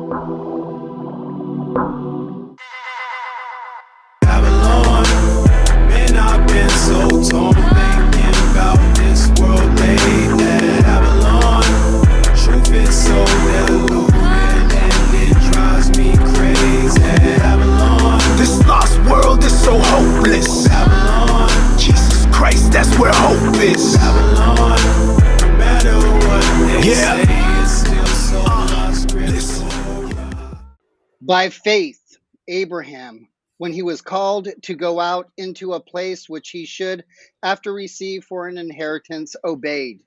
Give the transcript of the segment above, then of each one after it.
Babylon, man, I've been so torn thinking about this world lately. Babylon, truth is so deluded and it drives me crazy. Babylon, this lost world is so hopeless. Babylon, Jesus Christ, that's where hope is. Babylon, no matter what they say, it's still so lost. By faith, Abraham, when he was called to go out into a place which he should, after receive for an inheritance, obeyed.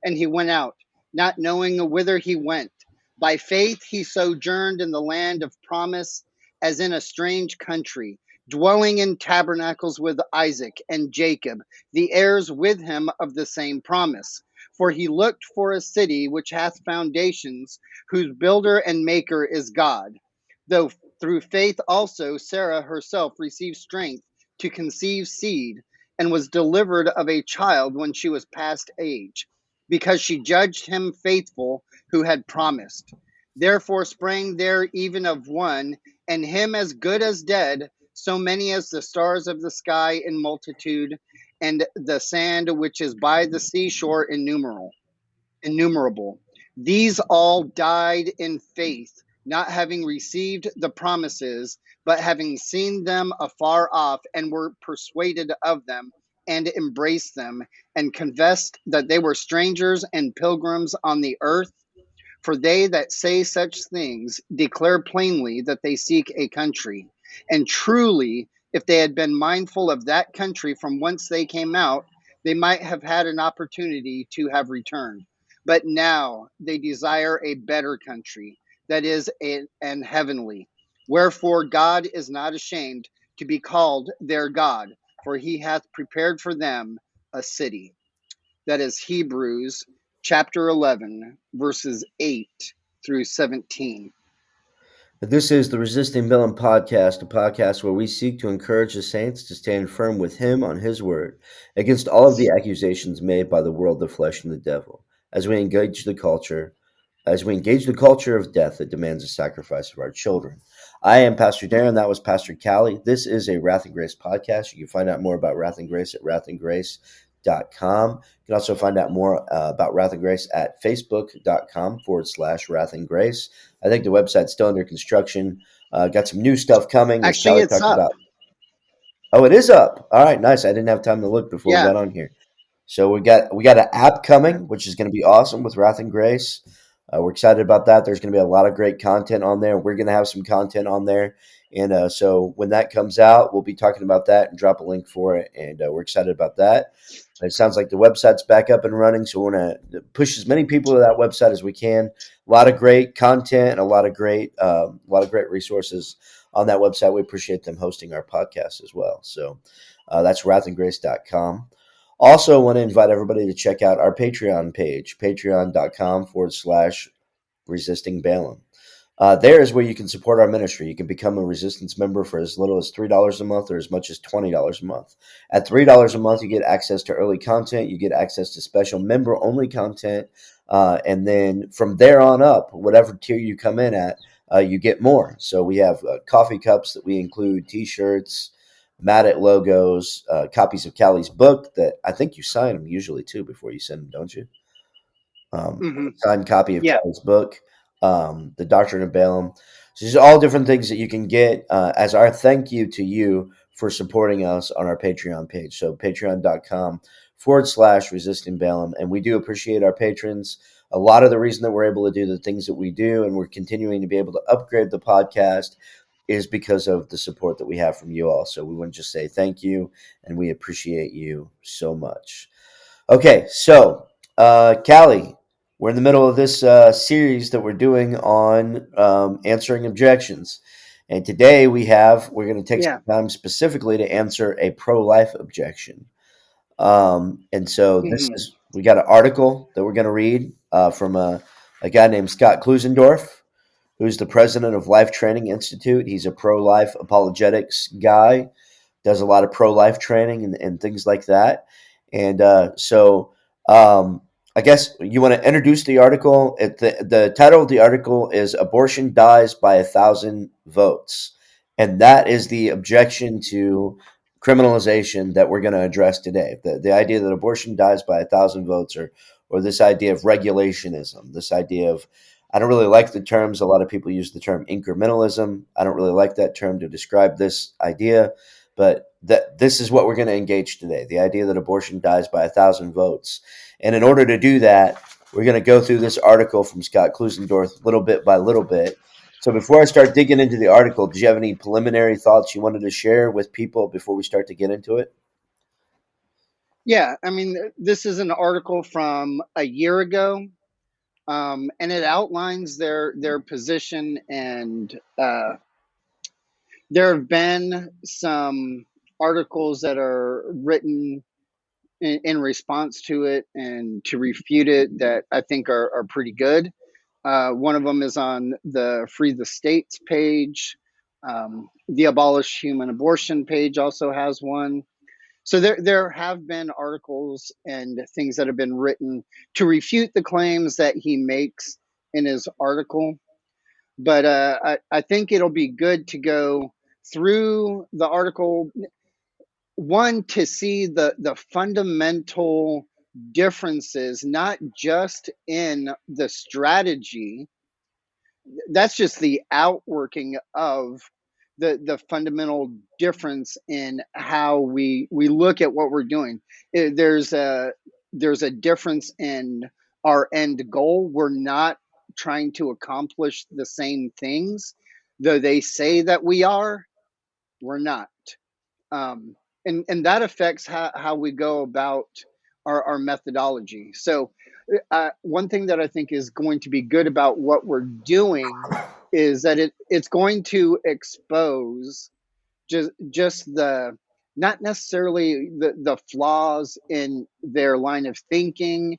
And he went out, not knowing whither he went. By faith, he sojourned in the land of promise, as in a strange country, dwelling in tabernacles with Isaac and Jacob, the heirs with him of the same promise. For he looked for a city which hath foundations, whose builder and maker is God. Though through faith also Sarah herself received strength to conceive seed, and was delivered of a child when she was past age, because she judged him faithful who had promised. Therefore sprang there even of one, and him as good as dead, so many as the stars of the sky in multitude, and the sand which is by the seashore innumerable. These all died in faith, not having received the promises, but having seen them afar off, and were persuaded of them, and embraced them, and confessed that they were strangers and pilgrims on the earth. For they that say such things declare plainly that they seek a country. And truly, if they had been mindful of that country from whence they came out, they might have had an opportunity to have returned. But now they desire a better country, that is, an heavenly. Wherefore God is not ashamed to be called their God, for he hath prepared for them a city. That is Hebrews chapter 11, verses 8 through 17. This is the Resisting Villain podcast, a podcast where we seek to encourage the saints to stand firm with him on his word against all of the accusations made by the world, the flesh, and the devil, as we engage the culture of death that demands a sacrifice of our children. I am Pastor Darren. That was Pastor Callie. This is a Wrath and Grace podcast. You can find out more about Wrath and Grace at wrathandgrace.com. You can also find out more about Wrath and Grace at facebook.com/Wrath and Grace. I think the website's still under construction. Got some new stuff coming. Actually, it's up. Oh, it is up. All right, nice. I didn't have time to look before we got on here. So we got an app coming, which is going to be awesome with Wrath and Grace. We're excited about that. There's going to be a lot of great content on there. We're going to have some content on there. And so when that comes out, we'll be talking about that and drop a link for it. And we're excited about that. It sounds like the website's back up and running, so we want to push as many people to that website as we can. A lot of great content, a lot of great resources on that website. We appreciate them hosting our podcast as well. So that's wrathandgrace.com. Also, want to invite everybody to check out our Patreon page, patreon.com/Resisting Balaam. There is where you can support our ministry. You can become a Resistance member for as little as $3 a month or as much as $20 a month. At $3 a month, you get access to early content. You get access to special member-only content. And then from there on up, whatever tier you come in at, you get more. So we have coffee cups that we include, T-shirts, Maddit logos, copies of Callie's book that I think you sign them usually too before you send them, don't you? Signed copy of Callie's book. The Doctrine of Balaam. So these are all different things that you can get as our thank you to you for supporting us on our Patreon page. So patreon.com/Resisting Balaam. And we do appreciate our patrons. A lot of the reason that we're able to do the things that we do and we're continuing to be able to upgrade the podcast is because of the support that we have from you all. So we want to just say thank you, and we appreciate you so much. Okay, so Callie, we're in the middle of this series that we're doing on answering objections. And today we're going to take some time specifically to answer a pro-life objection. And so we got an article that we're going to read from a guy named Scott Klusendorf, who's the president of Life Training Institute. He's a pro-life apologetics guy, does a lot of pro-life training and things like that. And I guess you want to introduce the article. The title of the article is "Abortion Dies by 1,000 Votes," and that is the objection to criminalization that we're going to address today. The idea that abortion dies by 1,000 votes, or this idea of regulationism, this idea of, I don't really like the terms. A lot of people use the term incrementalism. I don't really like that term to describe this idea, but this is what we're going to engage today: the idea that abortion dies by 1,000 votes. And in order to do that, we're going to go through this article from Scott Klusendorf little bit by little bit. So before I start digging into the article, do you have any preliminary thoughts you wanted to share with people before we start to get into it? Yeah, I mean, this is an article from a year ago, and it outlines their position. And there have been some articles that are written in response to it and to refute it that I think are pretty good. One of them is on the Free the States page. The Abolish Human Abortion page also has one. So there have been articles and things that have been written to refute the claims that he makes in his article. But I think it'll be good to go through the article, one, to see the fundamental differences, not just in the strategy. That's just the outworking of the fundamental difference in how we look at what we're doing. There's a difference in our end goal. We're not trying to accomplish the same things, though they say that we are. We're not. um, and that affects how we go about our methodology. So, one thing that I think is going to be good about what we're doing is that it's going to expose just the, not necessarily the flaws in their line of thinking,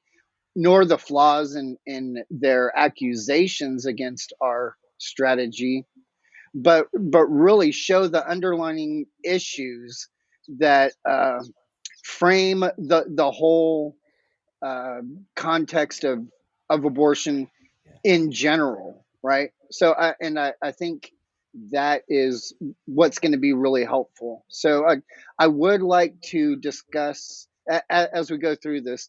nor the flaws in their accusations against our strategy, but really show the underlying issues that frame the whole uh, context of abortion in general, right? So I think that is what's going to be really helpful. So I would like to discuss, as we go through this,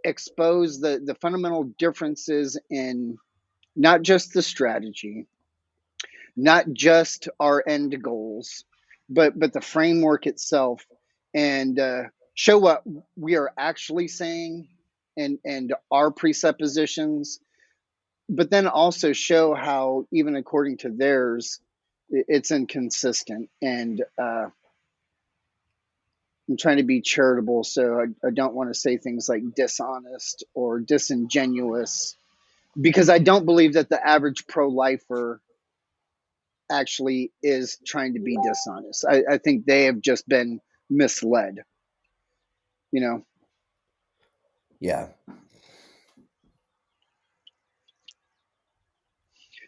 expose the fundamental differences in not just the strategy, not just our end goals, but the framework itself, and show what we are actually saying and our presuppositions, but then also show how, even according to theirs, it's inconsistent. And I'm trying to be charitable, so I don't want to say things like dishonest or disingenuous, because I don't believe that the average pro-lifer actually is trying to be dishonest. I think they have just been misled, you know. Yeah.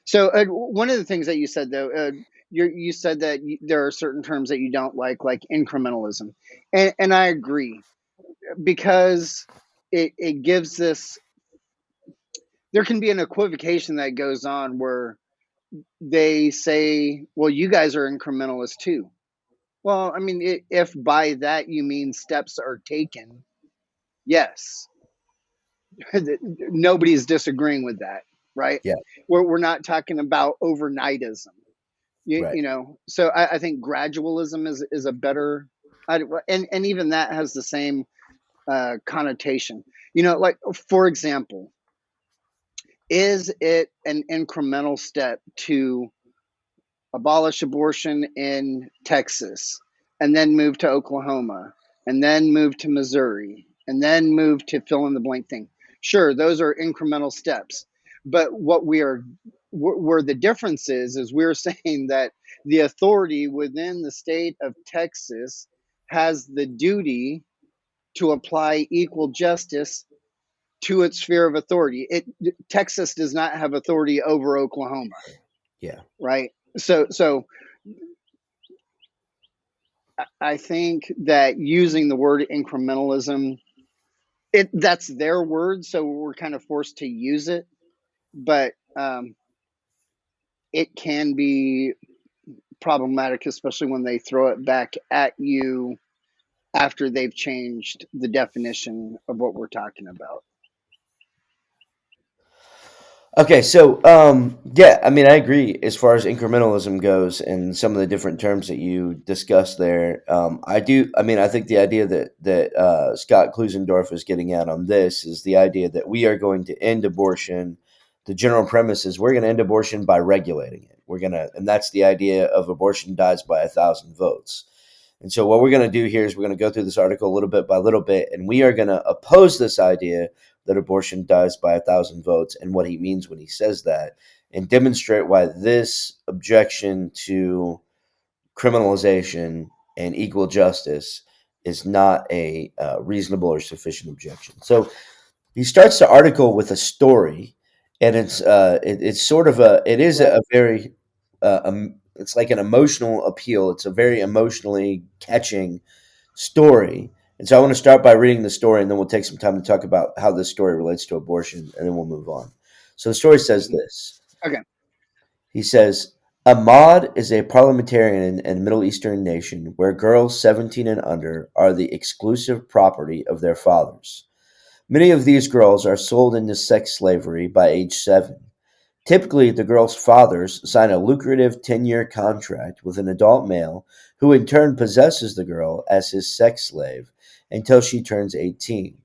So one of the things that you said, though, you said that there are certain terms that you don't like incrementalism, and I agree, because it gives this. There can be an equivocation that goes on where they say, "Well, you guys are incrementalists too." Well, I mean, if by that you mean steps are taken, yes, nobody's disagreeing with that, right? Yeah. We're not talking about overnightism, Right. you know. So I think gradualism is a better, and even that has the same connotation. You know, like, for example, is it an incremental step to abolish abortion in Texas, and then move to Oklahoma, and then move to Missouri, and then move to fill in the blank thing? Sure, those are incremental steps. But what we are, where the difference is we're saying that the authority within the state of Texas has the duty to apply equal justice to its sphere of authority. Texas does not have authority over Oklahoma, Yeah. right? So I think that using the word incrementalism That's their word, so we're kind of forced to use it. But it can be problematic, especially when they throw it back at you after they've changed the definition of what we're talking about. Okay, so yeah, I mean, I agree as far as incrementalism goes, and some of the different terms that you discussed there. I do. I mean, I think the idea that Scott Klusendorf is getting at on this is the idea that we are going to end abortion. The general premise is we're going to end abortion by regulating it. We're gonna, and that's the idea of abortion dies by 1,000 votes. And so, what we're going to do here is we're going to go through this article little bit by little bit, and we are going to oppose this idea that abortion dies by 1,000 votes and what he means when he says that, and demonstrate why this objection to criminalization and equal justice is not a reasonable or sufficient objection. So he starts the article with a story, and it's sort of it is Right. a very it's like an emotional appeal. It's a very emotionally catching story. And so I want to start by reading the story, and then we'll take some time to talk about how this story relates to abortion, and then we'll move on. So the story says this. Okay. He says, Ahmad is a parliamentarian in a Middle Eastern nation where girls 17 and under are the exclusive property of their fathers. Many of these girls are sold into sex slavery by age 7. Typically, the girl's fathers sign a lucrative 10-year contract with an adult male who in turn possesses the girl as his sex slave until she turns 18.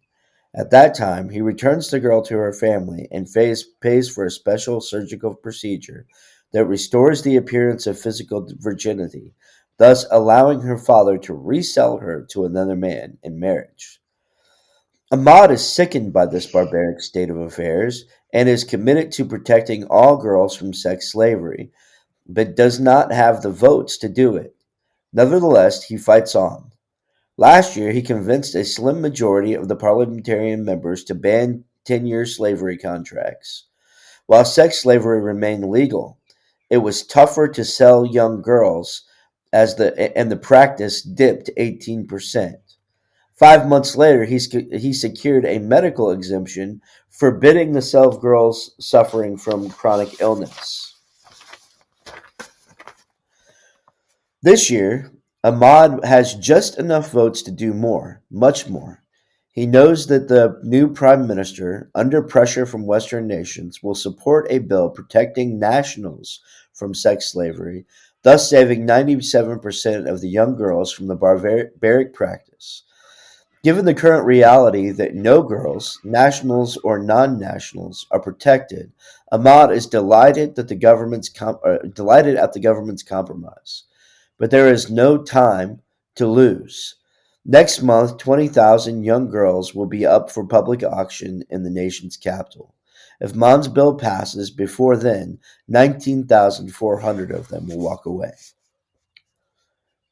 At that time, he returns the girl to her family and pays for a special surgical procedure that restores the appearance of physical virginity, thus allowing her father to resell her to another man in marriage. Ahmad is sickened by this barbaric state of affairs and is committed to protecting all girls from sex slavery, but does not have the votes to do it. Nevertheless, he fights on. Last year, he convinced a slim majority of the parliamentarian members to ban 10-year slavery contracts. While sex slavery remained legal, it was tougher to sell young girls and the practice dipped 18%. 5 months later, he secured a medical exemption forbidding the sale of girls suffering from chronic illness. This year, Ahmad has just enough votes to do more, much more. He knows that the new prime minister, under pressure from Western nations, will support a bill protecting nationals from sex slavery, thus saving 97% of the young girls from the barbaric practice. Given the current reality that no girls, nationals or non-nationals, are protected, Ahmad is delighted at the government's compromise. But there is no time to lose. Next month, 20,000 young girls will be up for public auction in the nation's capital. If Mann's bill passes before then, 19,400 of them will walk away.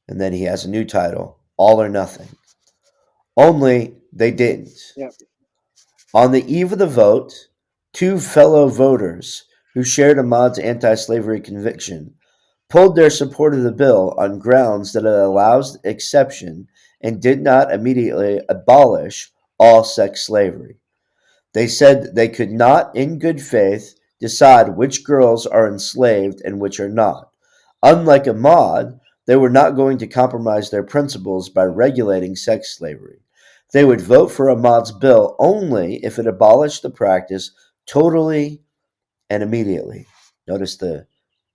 And then he has a new title, All or Nothing. Only they didn't. Yep. On the eve of the vote, two fellow voters who shared Ahmad's anti slavery conviction pulled their support of the bill on grounds that it allows exception and did not immediately abolish all sex slavery. They said they could not, in good faith, decide which girls are enslaved and which are not. Unlike Ahmad, they were not going to compromise their principles by regulating sex slavery. They would vote for Ahmad's bill only if it abolished the practice totally and immediately. Notice the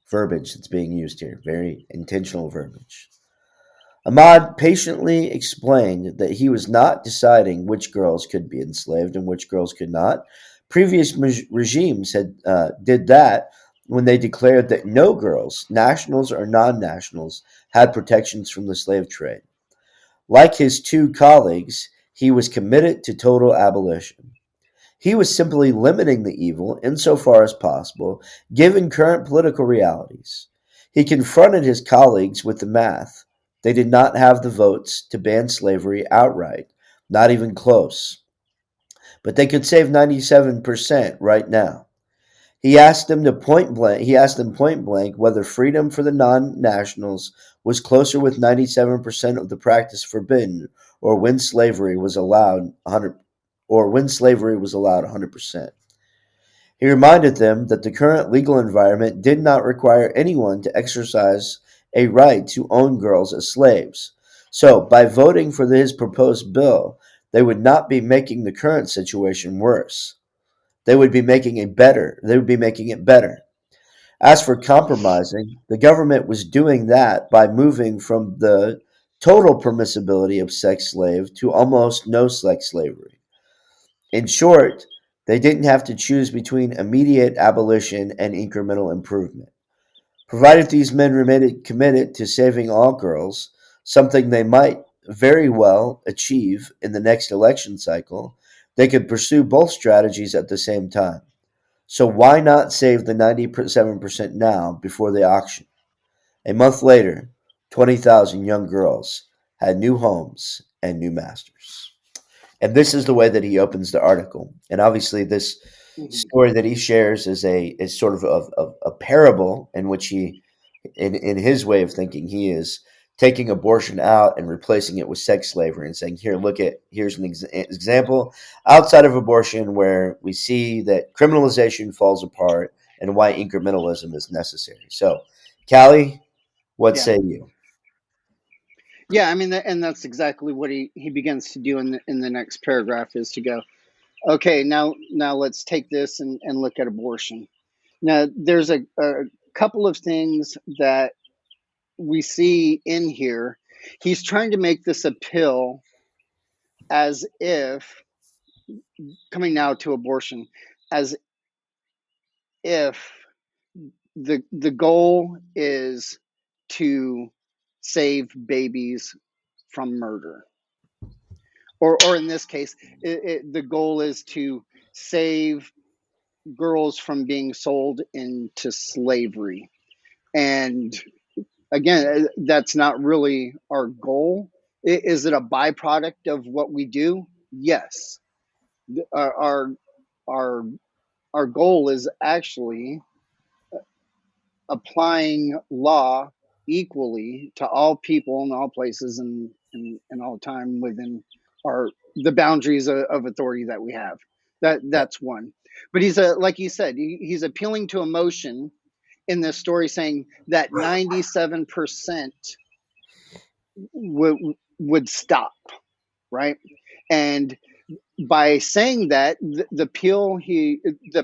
verbiage that's being used here, very intentional verbiage. Ahmad patiently explained that he was not deciding which girls could be enslaved and which girls could not. Previous regimes had did that when they declared that no girls, nationals or non-nationals, had protections from the slave trade. Like his two colleagues, he was committed to total abolition. He was simply limiting the evil insofar as possible, given current political realities. He confronted his colleagues with the math. They did not have the votes to ban slavery outright, not even close. But they could save 97% right now. He asked them point blank whether freedom for the non-nationals was closer with 97% of the practice forbidden or when slavery was allowed 100. or when slavery was allowed 100%. He reminded them that the current legal environment did not require anyone to exercise a right to own girls as slaves. So, by voting for his proposed bill, they would not be making the current situation worse. They would be making it better. As for compromising, the government was doing that by moving from the total permissibility of sex slave to almost no sex slavery. In short, they didn't have to choose between immediate abolition and incremental improvement. Provided these men remained committed to saving all girls, something they might very well achieve in the next election cycle, they could pursue both strategies at the same time. So why not save the 97% now before the auction? A month later, 20,000 young girls had new homes and new masters. And this is the way that he opens the article. And obviously, this Mhm. story that he shares is sort of a parable in which in his way of thinking, he is taking abortion out and replacing it with sex slavery and saying, here, here's an example outside of abortion where we see that criminalization falls apart and why incrementalism is necessary. So, Callie, what Yeah. say you? Yeah, I mean, and that's exactly what he begins to do in the next paragraph is to go, okay, now let's take this and look at abortion. Now, there's a couple of things that we see in here. He's trying to make this appeal as if, coming now to abortion, as if the goal is to save babies from murder, or in this case, the goal is to save girls from being sold into slavery. And again, that's not really our goal. Is it a byproduct of what we do? Yes. Our our our goal is actually applying law equally to all people in all places and all time within our the boundaries of authority that we have. That's one. But he's a like you said, he's appealing to emotion in this story, saying that 97% would stop, right? And by saying that, the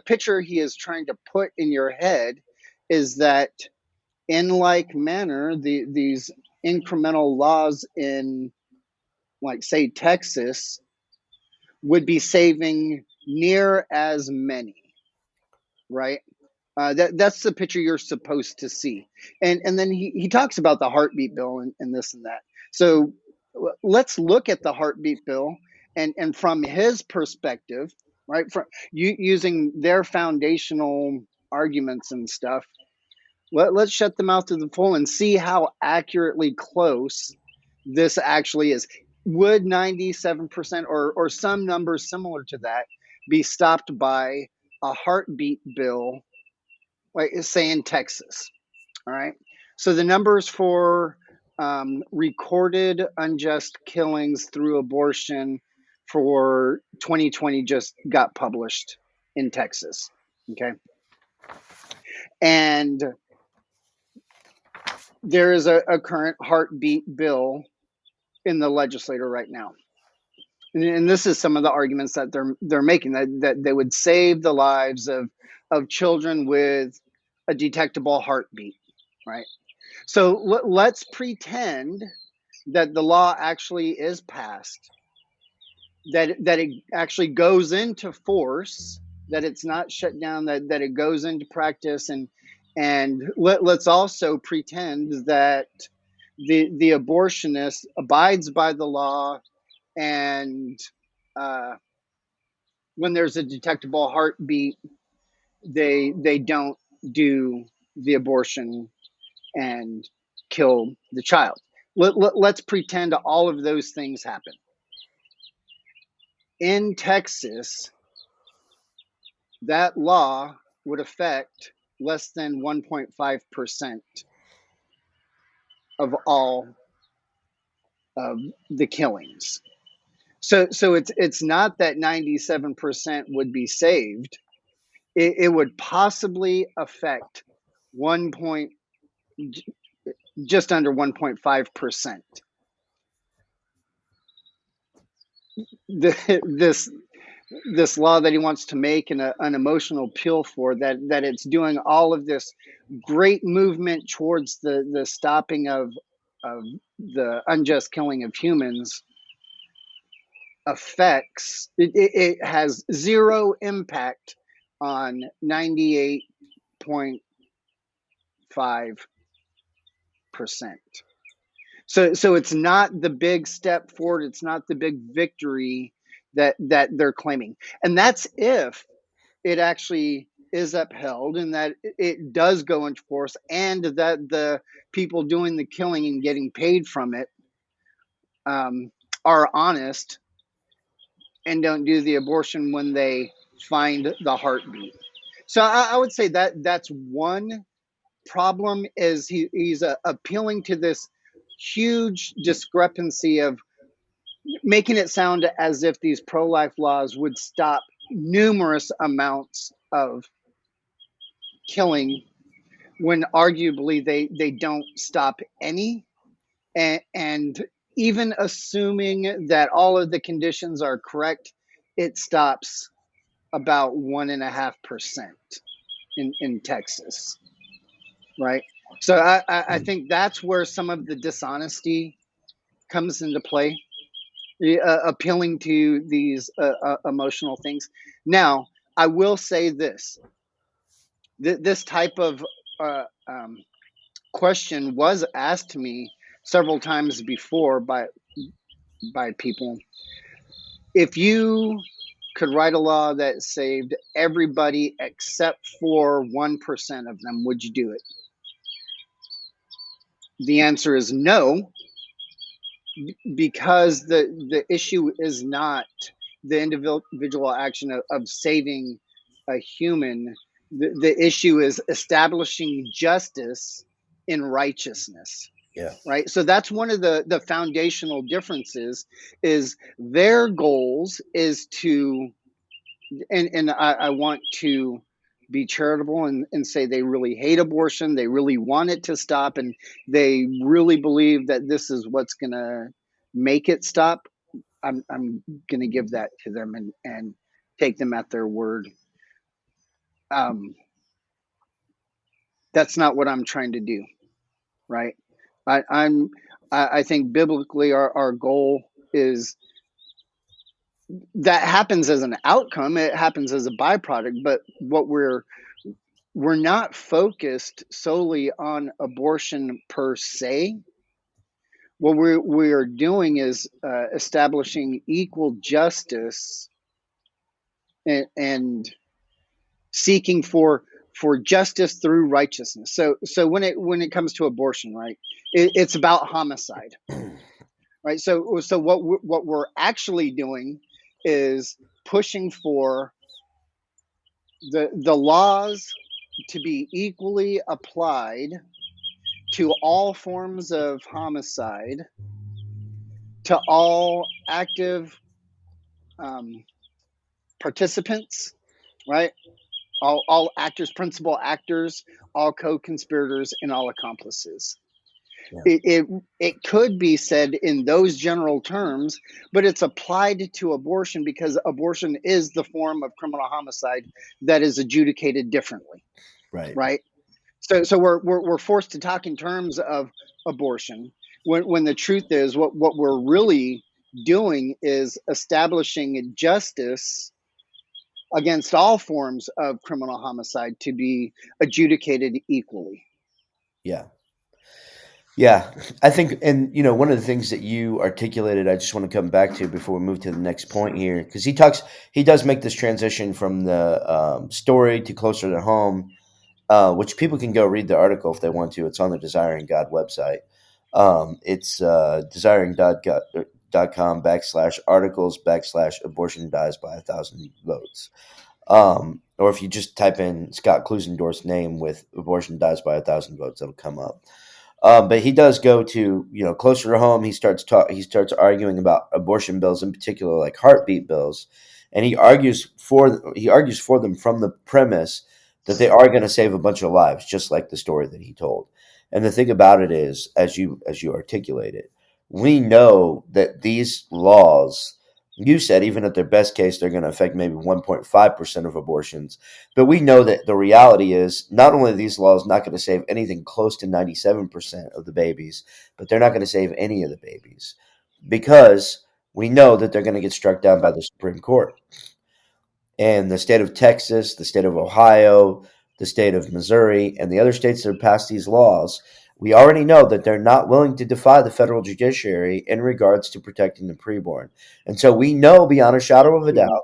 picture he is trying to put in your head is that in like manner, these incremental laws in, like, say, Texas would be saving near as many, right? That's the picture you're supposed to see. And then he talks about the heartbeat bill and this and that. So let's look at the heartbeat bill and from his perspective, right? From using their foundational arguments and stuff, let's shut them out to the full and see how accurately close this actually is. Would 97% or some number similar to that be stopped by a heartbeat bill, like say in Texas? All right. So the numbers for recorded unjust killings through abortion for 2020 just got published in Texas. Okay. And there is a current heartbeat bill in the legislature right now. And this is some of the arguments that they're making, that they would save the lives of children with a detectable heartbeat, right? So let's pretend that the law actually is passed, that it actually goes into force, that it's not shut down, that it goes into practice, and let's also pretend that the abortionist abides by the law, and uh, when there's a detectable heartbeat, they don't do the abortion and kill the child. Let's pretend all of those things happen. In Texas, that law would affect less than 1.5% of all of the killings. So it's not that 97% would be saved. It would possibly affect 1 point, just under 1.5%. This this law that he wants to make an emotional appeal for, that it's doing all of this great movement towards the stopping of the unjust killing of humans, affects it has zero impact on 98.5%. So it's not the big step forward, it's not the big victory that they're claiming. And that's if it actually is upheld and that it does go into force, and that the people doing the killing and getting paid from it um, are honest and don't do the abortion when they find the heartbeat. So I would say that that's one problem, is he's appealing to this huge discrepancy of making it sound as if these pro-life laws would stop numerous amounts of killing, when arguably they don't stop any. And even assuming that all of the conditions are correct, it stops about 1.5% in Texas, right? So I think that's where some of the dishonesty comes into play, appealing to these emotional things. Now, I will say this: this type of uh, um, question was asked to me several times before by people. If you could write a law that saved everybody except for 1% of them, would you do it? The answer is no, because the issue is not the individual action of saving a human. The issue is establishing justice in righteousness. Yeah. Right. So that's one of the foundational differences, is their goals is to, and I want to be charitable and say they really hate abortion. They really want it to stop, and they really believe that this is what's going to make it stop. I'm going to give that to them and take them at their word. Um, that's not what I'm trying to do. Right. I'm I think biblically our goal is, that happens as an outcome, it happens as a byproduct, but what we're not focused solely on abortion per se. What we're doing is establishing equal justice, and seeking for justice through righteousness. So when it comes to abortion, right, it's about homicide, right? So what we're actually doing is pushing for the laws to be equally applied to all forms of homicide, to all active um, participants, right? All actors, principal actors, all co-conspirators, and all accomplices. Yeah. It could be said in those general terms, but it's applied to abortion because abortion is the form of criminal homicide that is adjudicated differently, Right. right? So we're forced to talk in terms of abortion, when the truth is, what we're really doing is establishing justice against all forms of criminal homicide to be adjudicated equally. Yeah. Yeah, I think, and one of the things that you articulated, I just want to come back to before we move to the next point here, because he does make this transition from the story to closer to home, which people can go read the article if they want to. It's on the Desiring God website. It's desiring.com/articles/abortion dies by 1,000 votes. Or if you just type in Scott Klusendorf's name with abortion dies by 1,000 votes, it'll come up. But he does go to, closer to home. He starts arguing about abortion bills, in particular, like heartbeat bills, and he argues for them from the premise that they are going to save a bunch of lives, just like the story that he told. And the thing about it is, as you articulate it, we know that these laws. You said even at their best case, they're going to affect maybe 1.5% of abortions. But we know that the reality is not only are these laws not going to save anything close to 97% of the babies, but they're not going to save any of the babies because we know that they're going to get struck down by the Supreme Court. And the state of Texas, the state of Ohio, the state of Missouri, and the other states that have passed these laws, we already know that they're not willing to defy the federal judiciary in regards to protecting the preborn. And so we know beyond a shadow of a doubt,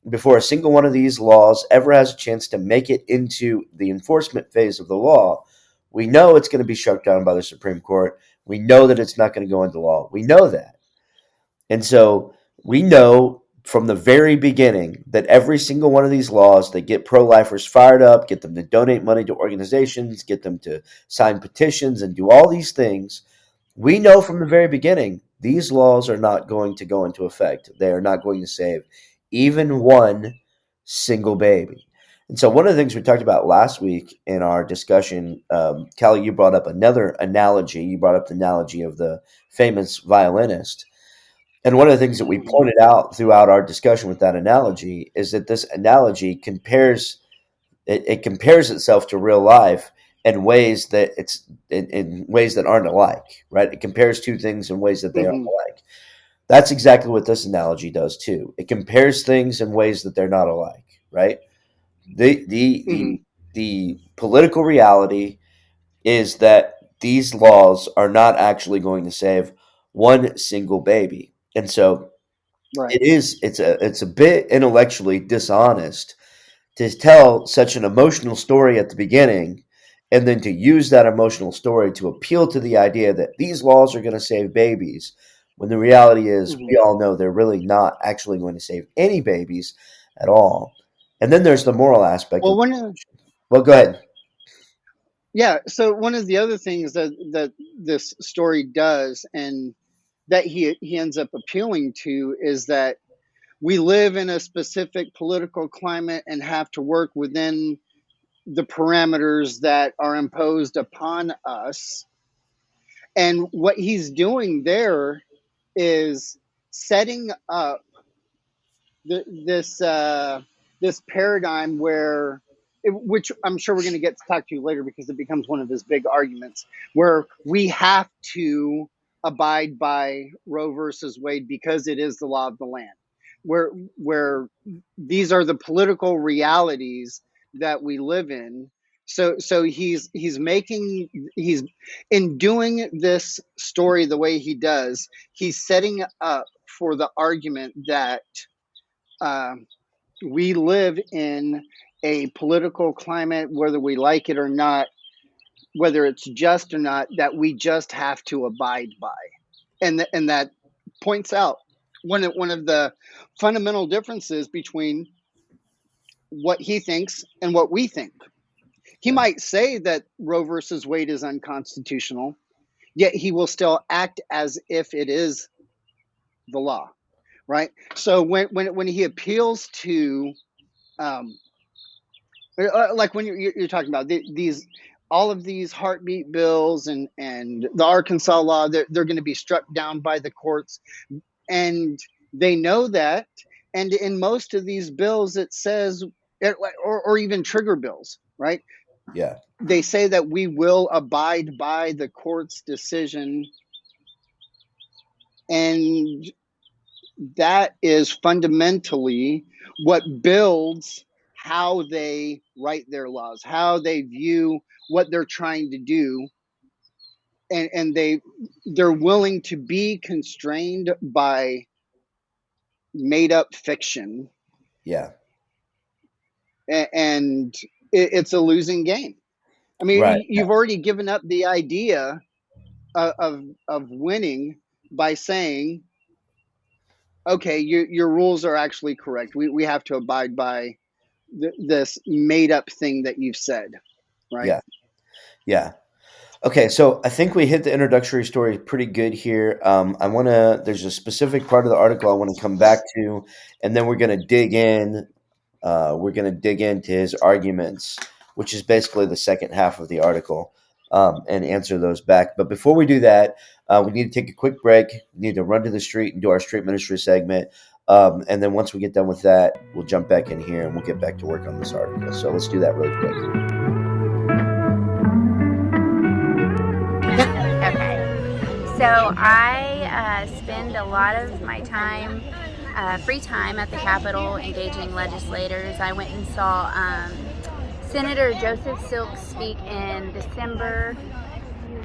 Mhm. before a single one of these laws ever has a chance to make it into the enforcement phase of the law, we know it's going to be struck down by the Supreme Court. We know that it's not going to go into law. We know that. And so we know from the very beginning that every single one of these laws that get pro lifers fired up, get them to donate money to organizations, get them to sign petitions, and do all these things, we know from the very beginning these laws are not going to go into effect. They are not going to save even one single baby. And so, one of the things we talked about last week in our discussion, Callie, you brought up another analogy. You brought up the analogy of the famous violinist. And one of the things that we Mhm. pointed out throughout our discussion with that analogy is that this analogy it compares itself to real life in ways that in ways that aren't alike, right? It compares two things in ways that they aren't Mhm. alike. That's exactly what this analogy does too. It compares things in ways that they're not alike, right? The the Mhm. the the political reality is that these laws are not actually going to save one single baby. And so Right. it's a bit intellectually dishonest to tell such an emotional story at the beginning and then to use that emotional story to appeal to the idea that these laws are going to save babies when the reality is Mhm. we all know they're really not actually going to save any babies at all. And then there's the moral aspect of Well, one well, go ahead. Yeah, so one of the other things that this story does, and that he ends up appealing to, is that we live in a specific political climate and have to work within the parameters that are imposed upon us. And what he's doing there is setting up th- this this paradigm which I'm sure we're going to get to talk to you later because it becomes one of his big arguments, where we have to abide by Roe versus Wade because it is the law of the land, where these are the political realities that we live in. So he's in doing this story the way he does, he's setting up for the argument that uh, we live in a political climate, whether we like it or not, whether it's just or not, that we just have to abide by. And that points out one of the fundamental differences between what he thinks and what we think. He Yeah. might say that Roe versus Wade is unconstitutional, yet he will still act as if it is the law, right? So when he appeals to um, like when you're talking about these all of these heartbeat bills and the Arkansas law, they're going to be struck down by the courts, and they know that. And in most of these bills, it says, or even trigger bills, right? Yeah. They say that we will abide by the court's decision, and that is fundamentally what builds how they write their laws, how they view what they're trying to do, and they're willing to be constrained by made up fiction, Yeah. and it's a losing game. I Right. mean, you've already given up the idea of winning by saying, okay, your rules are actually correct. We have to abide by this made up thing that you've said, right? Yeah. Yeah. Okay, so I think we hit the introductory story pretty good here. I want to. There's a specific part of the article I want to come back to, and then we're going to dig in. We're going to dig into his arguments, which is basically the second half of the article, and answer those back. But before we do that, we need to take a quick break. We need to run to the street and do our street ministry segment. And then once we get done with that, we'll jump back in here and we'll get back to work on this article. So let's do that really quick. Okay. So I spend a lot of my time, free time at the Capitol engaging legislators. I went and saw Senator Joseph Silk speak in December,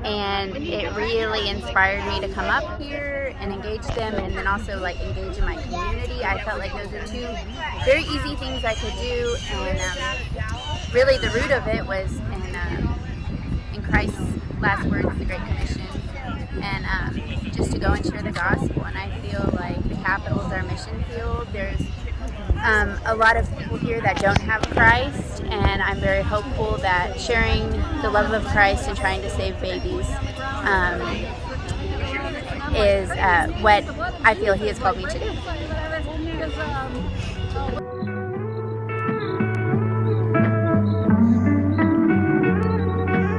and it really inspired me to come up here and engage them, and then also like engage in my community. I felt like those are two very easy things I could do, and really the root of it was in Christ's last words, the Great Commission, and just to go and share the gospel. And I feel like the Capitol is our mission field. There's a lot of people here that don't have Christ, and I'm very hopeful that sharing the love of Christ and trying to save babies is what I feel He has called me to do.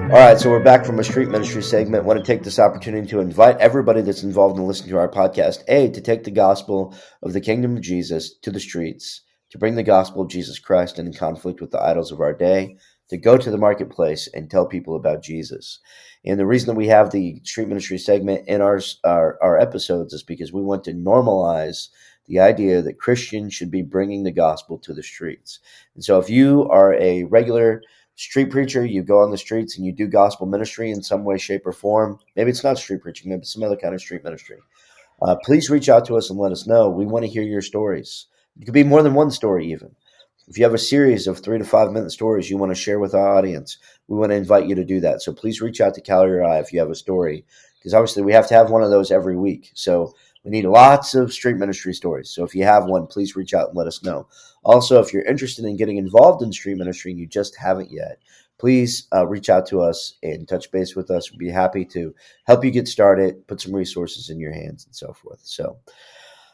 All right, so we're back from a street ministry segment. I want to take this opportunity to invite everybody that's involved in listening to our podcast, to take the gospel of the kingdom of Jesus to the streets, to bring the gospel of Jesus Christ in conflict with the idols of our day, to go to the marketplace and tell people about Jesus. And the reason that we have the street ministry segment in our episodes is because we want to normalize the idea that Christians should be bringing the gospel to the streets. And so if you are a regular street preacher, you go on the streets and you do gospel ministry in some way, shape, or form. Maybe it's not street preaching, maybe it's some other kind of street ministry. Please reach out to us and let us know. We want to hear your stories. It could be more than one story, even. If you have a series of 3 to 5 minute stories you want to share with our audience, we want to invite you to do that. So please reach out to Callie or I if you have a story, because obviously we have to have one of those every week. So we need lots of street ministry stories. So if you have one, please reach out and let us know. Also, if you're interested in getting involved in street ministry and you just haven't yet, please reach out to us and touch base with us. We'd be happy to help you get started, put some resources in your hands and so forth. So,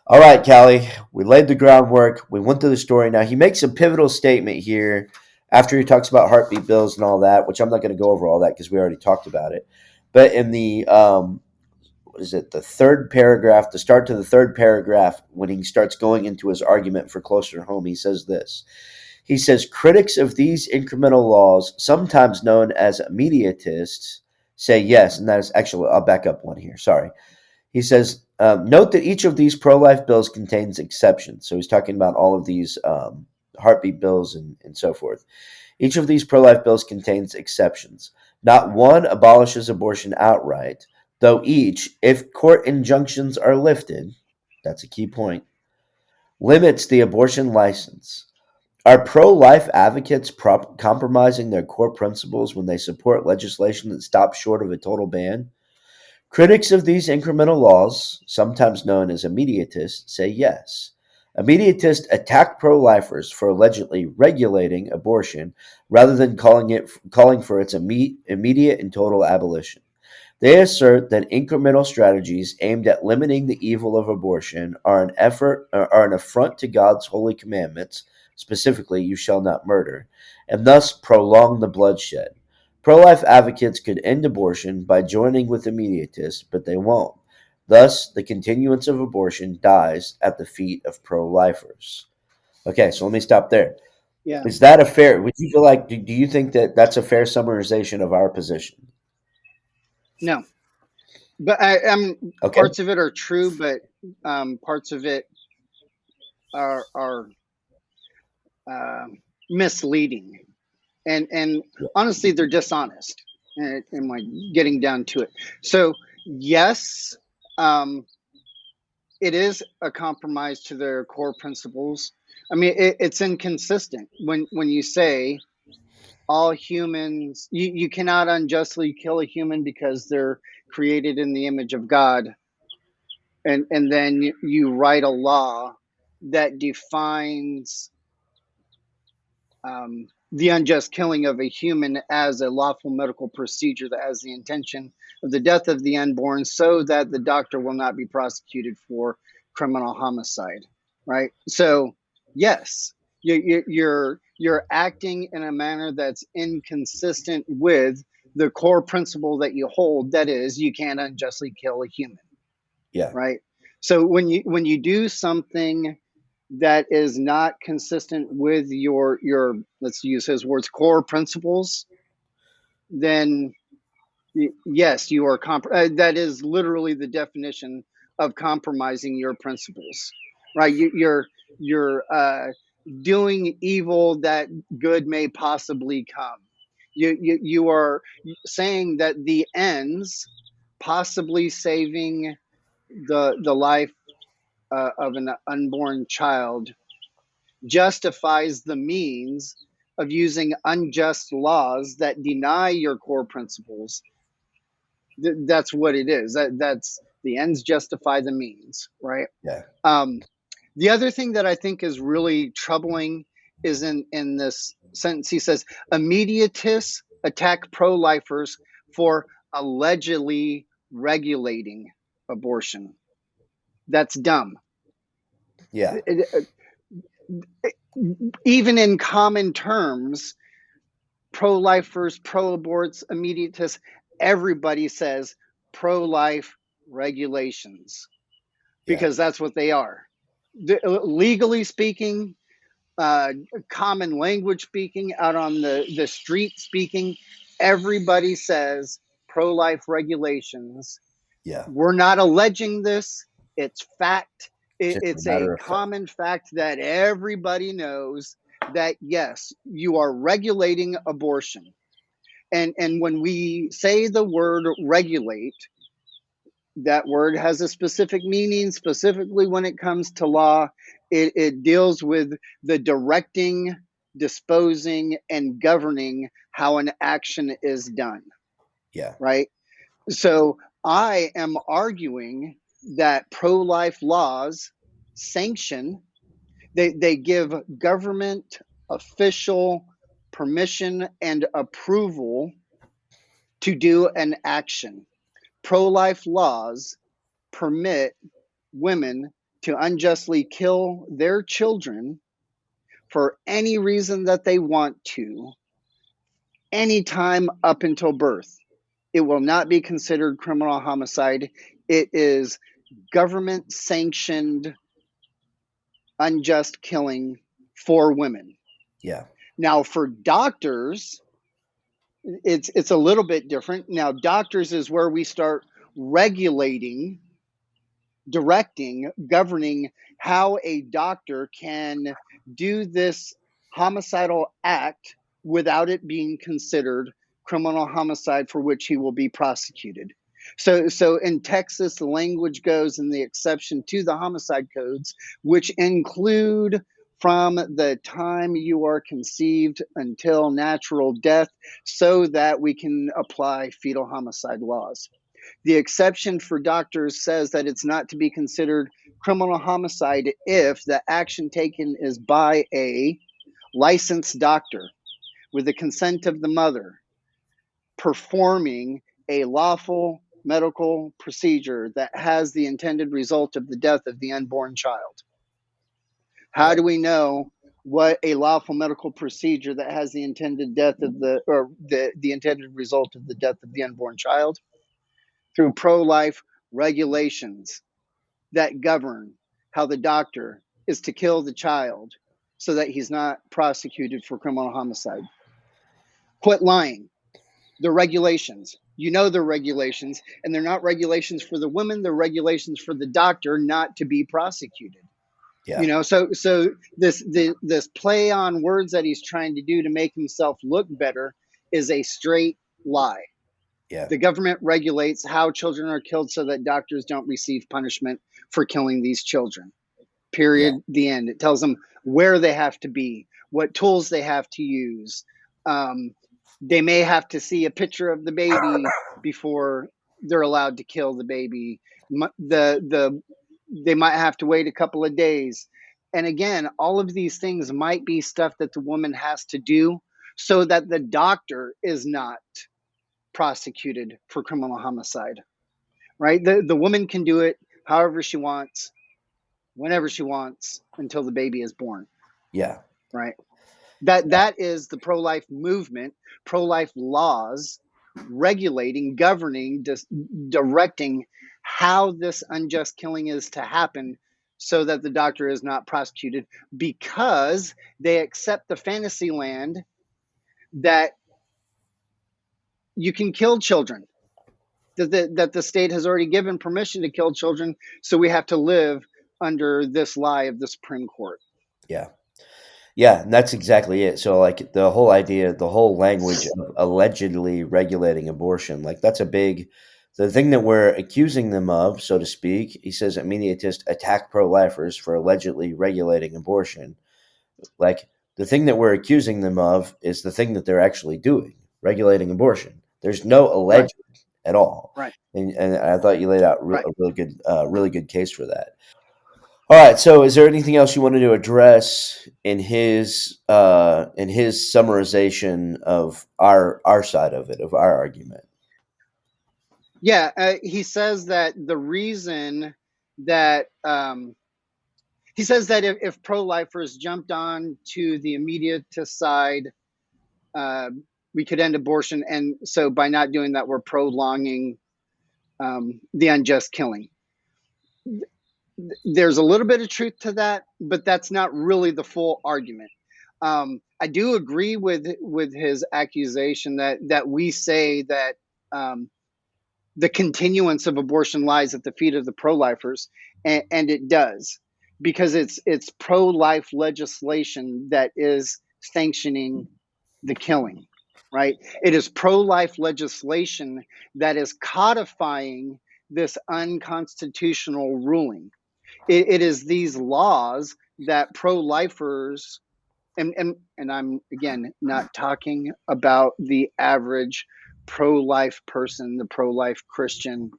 all right, Callie, we laid the groundwork. We went through the story. Now, he makes a pivotal statement here after he talks about heartbeat bills and all that, which I'm not going to go over all that because we already talked about it. But in the the third paragraph, the start to the third paragraph, when he starts going into his argument for closer home, he says this. He says, critics of these incremental laws, sometimes known as immediatists, say yes. And that is actually, I'll back up one here. Sorry. He says, note that each of these pro-life bills contains exceptions. So he's talking about all of these heartbeat bills and so forth. Each of these pro-life bills contains exceptions. Not one abolishes abortion outright, though each, if court injunctions are lifted, that's a key point, limits the abortion license. Are pro-life advocates compromising their core principles when they support legislation that stops short of a total ban? Critics of these incremental laws, sometimes known as immediatists, say yes. Immediatists attack pro-lifers for allegedly regulating abortion rather than calling for its immediate and total abolition. They assert that incremental strategies aimed at limiting the evil of abortion are an affront to God's holy commandments, specifically, you shall not murder, and thus prolong the bloodshed. Pro-life advocates could end abortion by joining with immediatists, but they won't. Thus, the continuance of abortion dies at the feet of pro-lifers. Okay, so let me stop there. Yeah. Is that a fair? Would you feel like? Do you think that that's a fair summarization of our position? No, but Okay. parts of it are true, but parts of it are misleading, and honestly, they're dishonest. And like getting down to it. So yes, it is a compromise to their core principles. I mean, it's inconsistent when you say all humans, you cannot unjustly kill a human because they're created in the image of God, and then you write a law that defines the unjust killing of a human as a lawful medical procedure that has the intention of the death of the unborn so that the doctor will not be prosecuted for criminal homicide, right? So yes, you're acting in a manner that's inconsistent with the core principle that you hold, that is, you can't unjustly kill a human, Yeah. right? So when you do something that is not consistent with your, let's use his words, core principles, then yes, you are that is literally the definition of compromising your principles, right? You're doing evil that good may possibly come. You are saying that the ends, possibly saving the life of an unborn child, justifies the means of using unjust laws that deny your core principles. That's what it is. That's the ends justify the means, right? Yeah. The other thing that I think is really troubling is in this sentence. He says, immediatists attack pro-lifers for allegedly regulating abortion. That's dumb. Yeah. Even in common terms, pro-lifers, pro-aborts, immediatists, everybody says pro-life regulations Yeah. because that's what they are. Legally speaking, common language speaking, out on the street speaking, everybody says pro-life regulations. Yeah. We're not alleging this. It's fact. Just a It's a matter of fact. common fact that everybody knows that, yes, you are regulating abortion. And when we say the word regulate, that word has a specific meaning, specifically when it comes to law. It deals with the directing, disposing, and governing how an action is done, Yeah. right? So I am arguing that pro-life laws sanction, they give government official permission and approval to do an action. Pro-life laws permit women to unjustly kill their children for any reason that they want to, anytime up until birth. It will not be considered criminal homicide. It is government sanctioned unjust killing for women. Yeah. Now, for doctors, it's a little bit different. Now, doctors is where we start regulating, directing, governing how a doctor can do this homicidal act without it being considered criminal homicide for which he will be prosecuted. So in Texas, the language goes in the exception to the homicide codes, which include from the time you are conceived until natural death, so that we can apply fetal homicide laws. The exception for doctors says that it's not to be considered criminal homicide if the action taken is by a licensed doctor with the consent of the mother performing a lawful medical procedure that has the intended result of the death of the unborn child. How do we know what a lawful medical procedure that has the intended death of the intended result of the death of the unborn child? Through pro-life regulations that govern how the doctor is to kill the child so that he's not prosecuted for criminal homicide. Quit lying. They're regulations. You know they're regulations, and they're not regulations for the women. They're regulations for the doctor not to be prosecuted. Yeah. You know, so this play on words that he's trying to do to make himself look better is a straight lie. Yeah. The government regulates how children are killed so that doctors don't receive punishment for killing these children. Period. Yeah. The end. It tells them where they have to be, what tools they have to use. They may have to see a picture of the baby before they're allowed to kill the baby. They might have to wait a couple of days. And again, all of these things might be stuff that the woman has to do so that the doctor is not prosecuted for criminal homicide, right? The woman can do it however she wants, whenever she wants, until the baby is born, Yeah. right? That is the pro-life movement, pro-life laws regulating, governing, directing how this unjust killing is to happen, so that the doctor is not prosecuted, because they accept the fantasy land that you can kill children, that the state has already given permission to kill children, so we have to live under this lie of the Supreme Court. Yeah. Yeah, and that's exactly it. So, like, the whole idea, the whole language of allegedly regulating abortion, like, that's a big, the thing that we're accusing them of, so to speak. He says just attack pro-lifers for allegedly regulating abortion. Like, the thing that we're accusing them of is the thing that they're actually doing, regulating abortion. There's no Right, alleged at all, right, and I thought you laid out right. a really good case for that. All right. So, is there anything else you wanted to address in his summarization of our side of it, of our argument? Yeah, he says that the reason that he says that if pro-lifers jumped on to the immediatist side, uh, we could end abortion, and so by not doing that, we're prolonging the unjust killing. There's a little bit of truth to that, but that's not really the full argument. I do agree with his accusation that we say that the continuance of abortion lies at the feet of the pro-lifers, and it does, because it's pro-life legislation that is sanctioning the killing, right? It is pro-life legislation that is codifying this unconstitutional ruling. It is these laws that pro-lifers, and I'm again not talking about the average pro-life person, the pro-life Christian.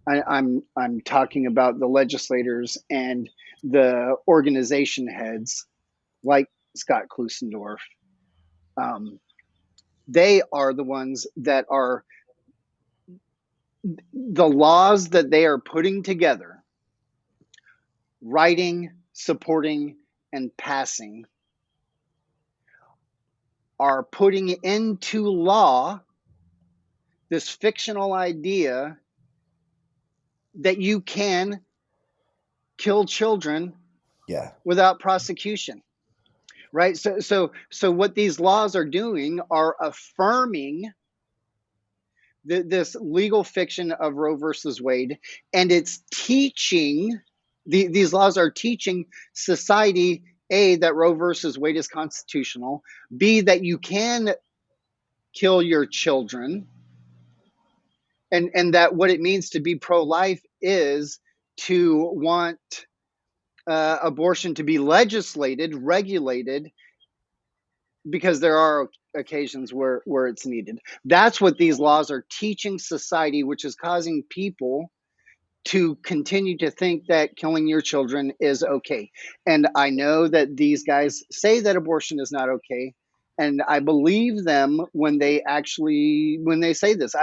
I'm talking about the legislators and the organization heads like Scott Klusendorf. They are the ones that are, the laws that they are putting together, writing, supporting, and passing, are putting into law this fictional idea that you can kill children Yeah. without prosecution, right? So what these laws are doing are affirming this legal fiction of Roe versus Wade, and it's teaching, these laws are teaching society, A, that Roe versus Wade is constitutional, B, that you can kill your children, and that what it means to be pro-life is to want abortion to be legislated, regulated, because there are occasions where it's needed. That's what these laws are teaching society, which is causing people to continue to think that killing your children is okay. And I know that these guys say that abortion is not okay, and I believe them when they say this.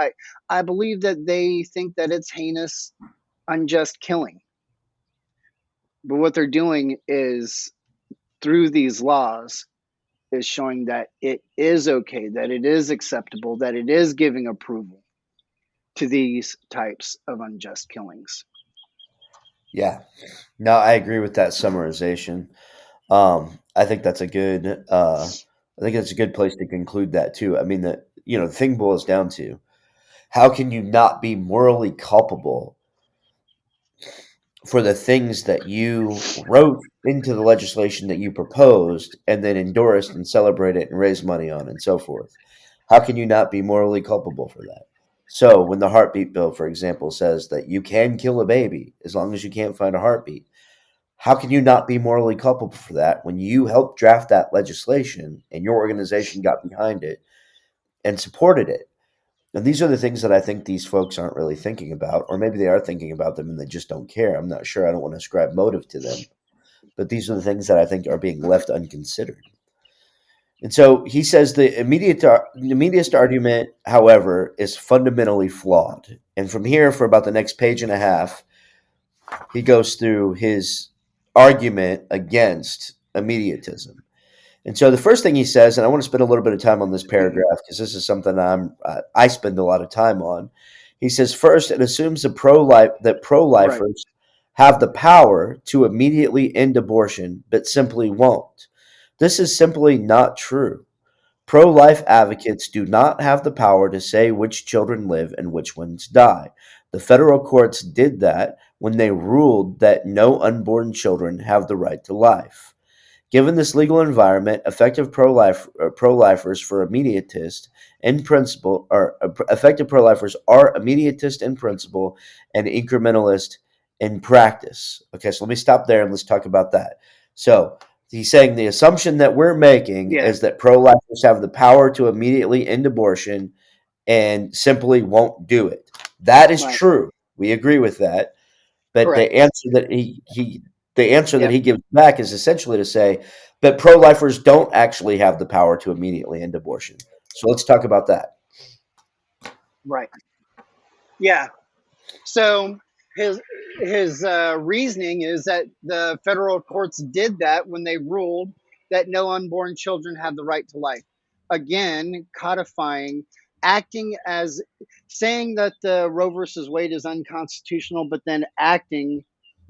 I believe that they think that it's heinous, unjust killing. But what they're doing is, through these laws, is showing that it is okay, that it is acceptable, that it is giving approval to these types of unjust killings. Yeah. No, I agree with that summarization. I think that's a good. I think that's a good place to conclude that too. I mean, the thing boils down to, how can you not be morally culpable for the things that you wrote into the legislation that you proposed and then endorsed and celebrated and raised money on and so forth? How can you not be morally culpable for that? So when the heartbeat bill, for example, says that you can kill a baby as long as you can't find a heartbeat, how can you not be morally culpable for that when you helped draft that legislation and your organization got behind it and supported it? And these are the things that I think these folks aren't really thinking about, or maybe they are thinking about them and they just don't care. I'm not sure. I don't want to ascribe motive to them. But these are the things that I think are being left unconsidered. And so he says the immediate argument, however, is fundamentally flawed. And from here, for about the next page and a half, he goes through his argument against immediatism. And so the first thing he says, and I want to spend a little bit of time on this paragraph because this is something I spend a lot of time on. He says first, it assumes that Right. pro-lifers have the power to immediately end abortion, but simply won't. This is simply not true. Pro-life advocates do not have the power to say which children live and which ones die. The federal courts did that when they ruled that no unborn children have the right to life. Given this legal environment, pro-lifers for immediatist in principle are effective pro-lifers are immediatist in principle and incrementalist in practice. Okay, so let me stop there and let's talk about that. So he's saying the assumption that we're making Yeah. is that pro-lifers have the power to immediately end abortion and simply won't do it. That is Right. true. We agree with that. But the Correct. answer that the answer that Yep. he gives back is essentially to say that pro-lifers don't actually have the power to immediately end abortion. So let's talk about that. Right. Yeah. So his reasoning is that the federal courts did that when they ruled that no unborn children have the right to life. Again, codifying, acting as saying that the Roe versus Wade is unconstitutional, but then acting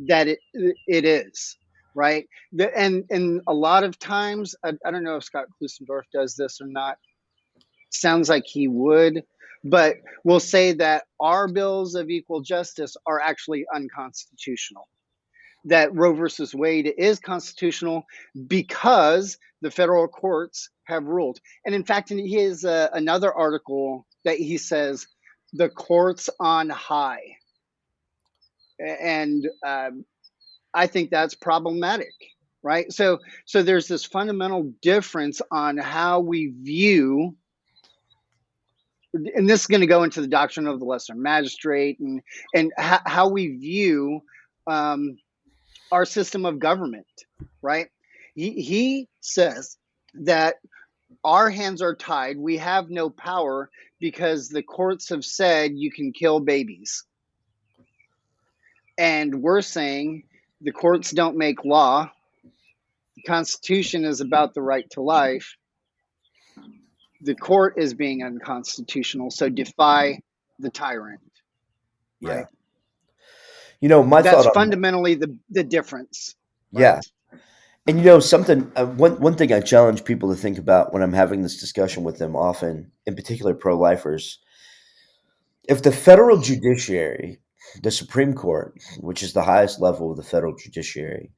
that it is right. And a lot of times, I don't know if Scott Klusendorf does this or not. Sounds like he would, but we'll say that our bills of equal justice are actually unconstitutional. That Roe versus Wade is constitutional because the federal courts have ruled. And in fact, in his another article that he says the courts on high, and I think that's problematic, right? So there's this fundamental difference on how we view, and this is going to go into the doctrine of the lesser magistrate, and how we view um, our system of government, right? He says that our hands are tied. We have no power because the courts have said you can kill babies, and we're saying the courts don't make law. The Constitution is about the right to life. The court is being unconstitutional, so defy the tyrant, Yeah. right? My That's thought on that. fundamentally the difference, right? Yeah. And something, one thing I challenge people to think about when I'm having this discussion with them often, in particular pro-lifers, if the federal judiciary, the Supreme Court, which is the highest level of the federal judiciary,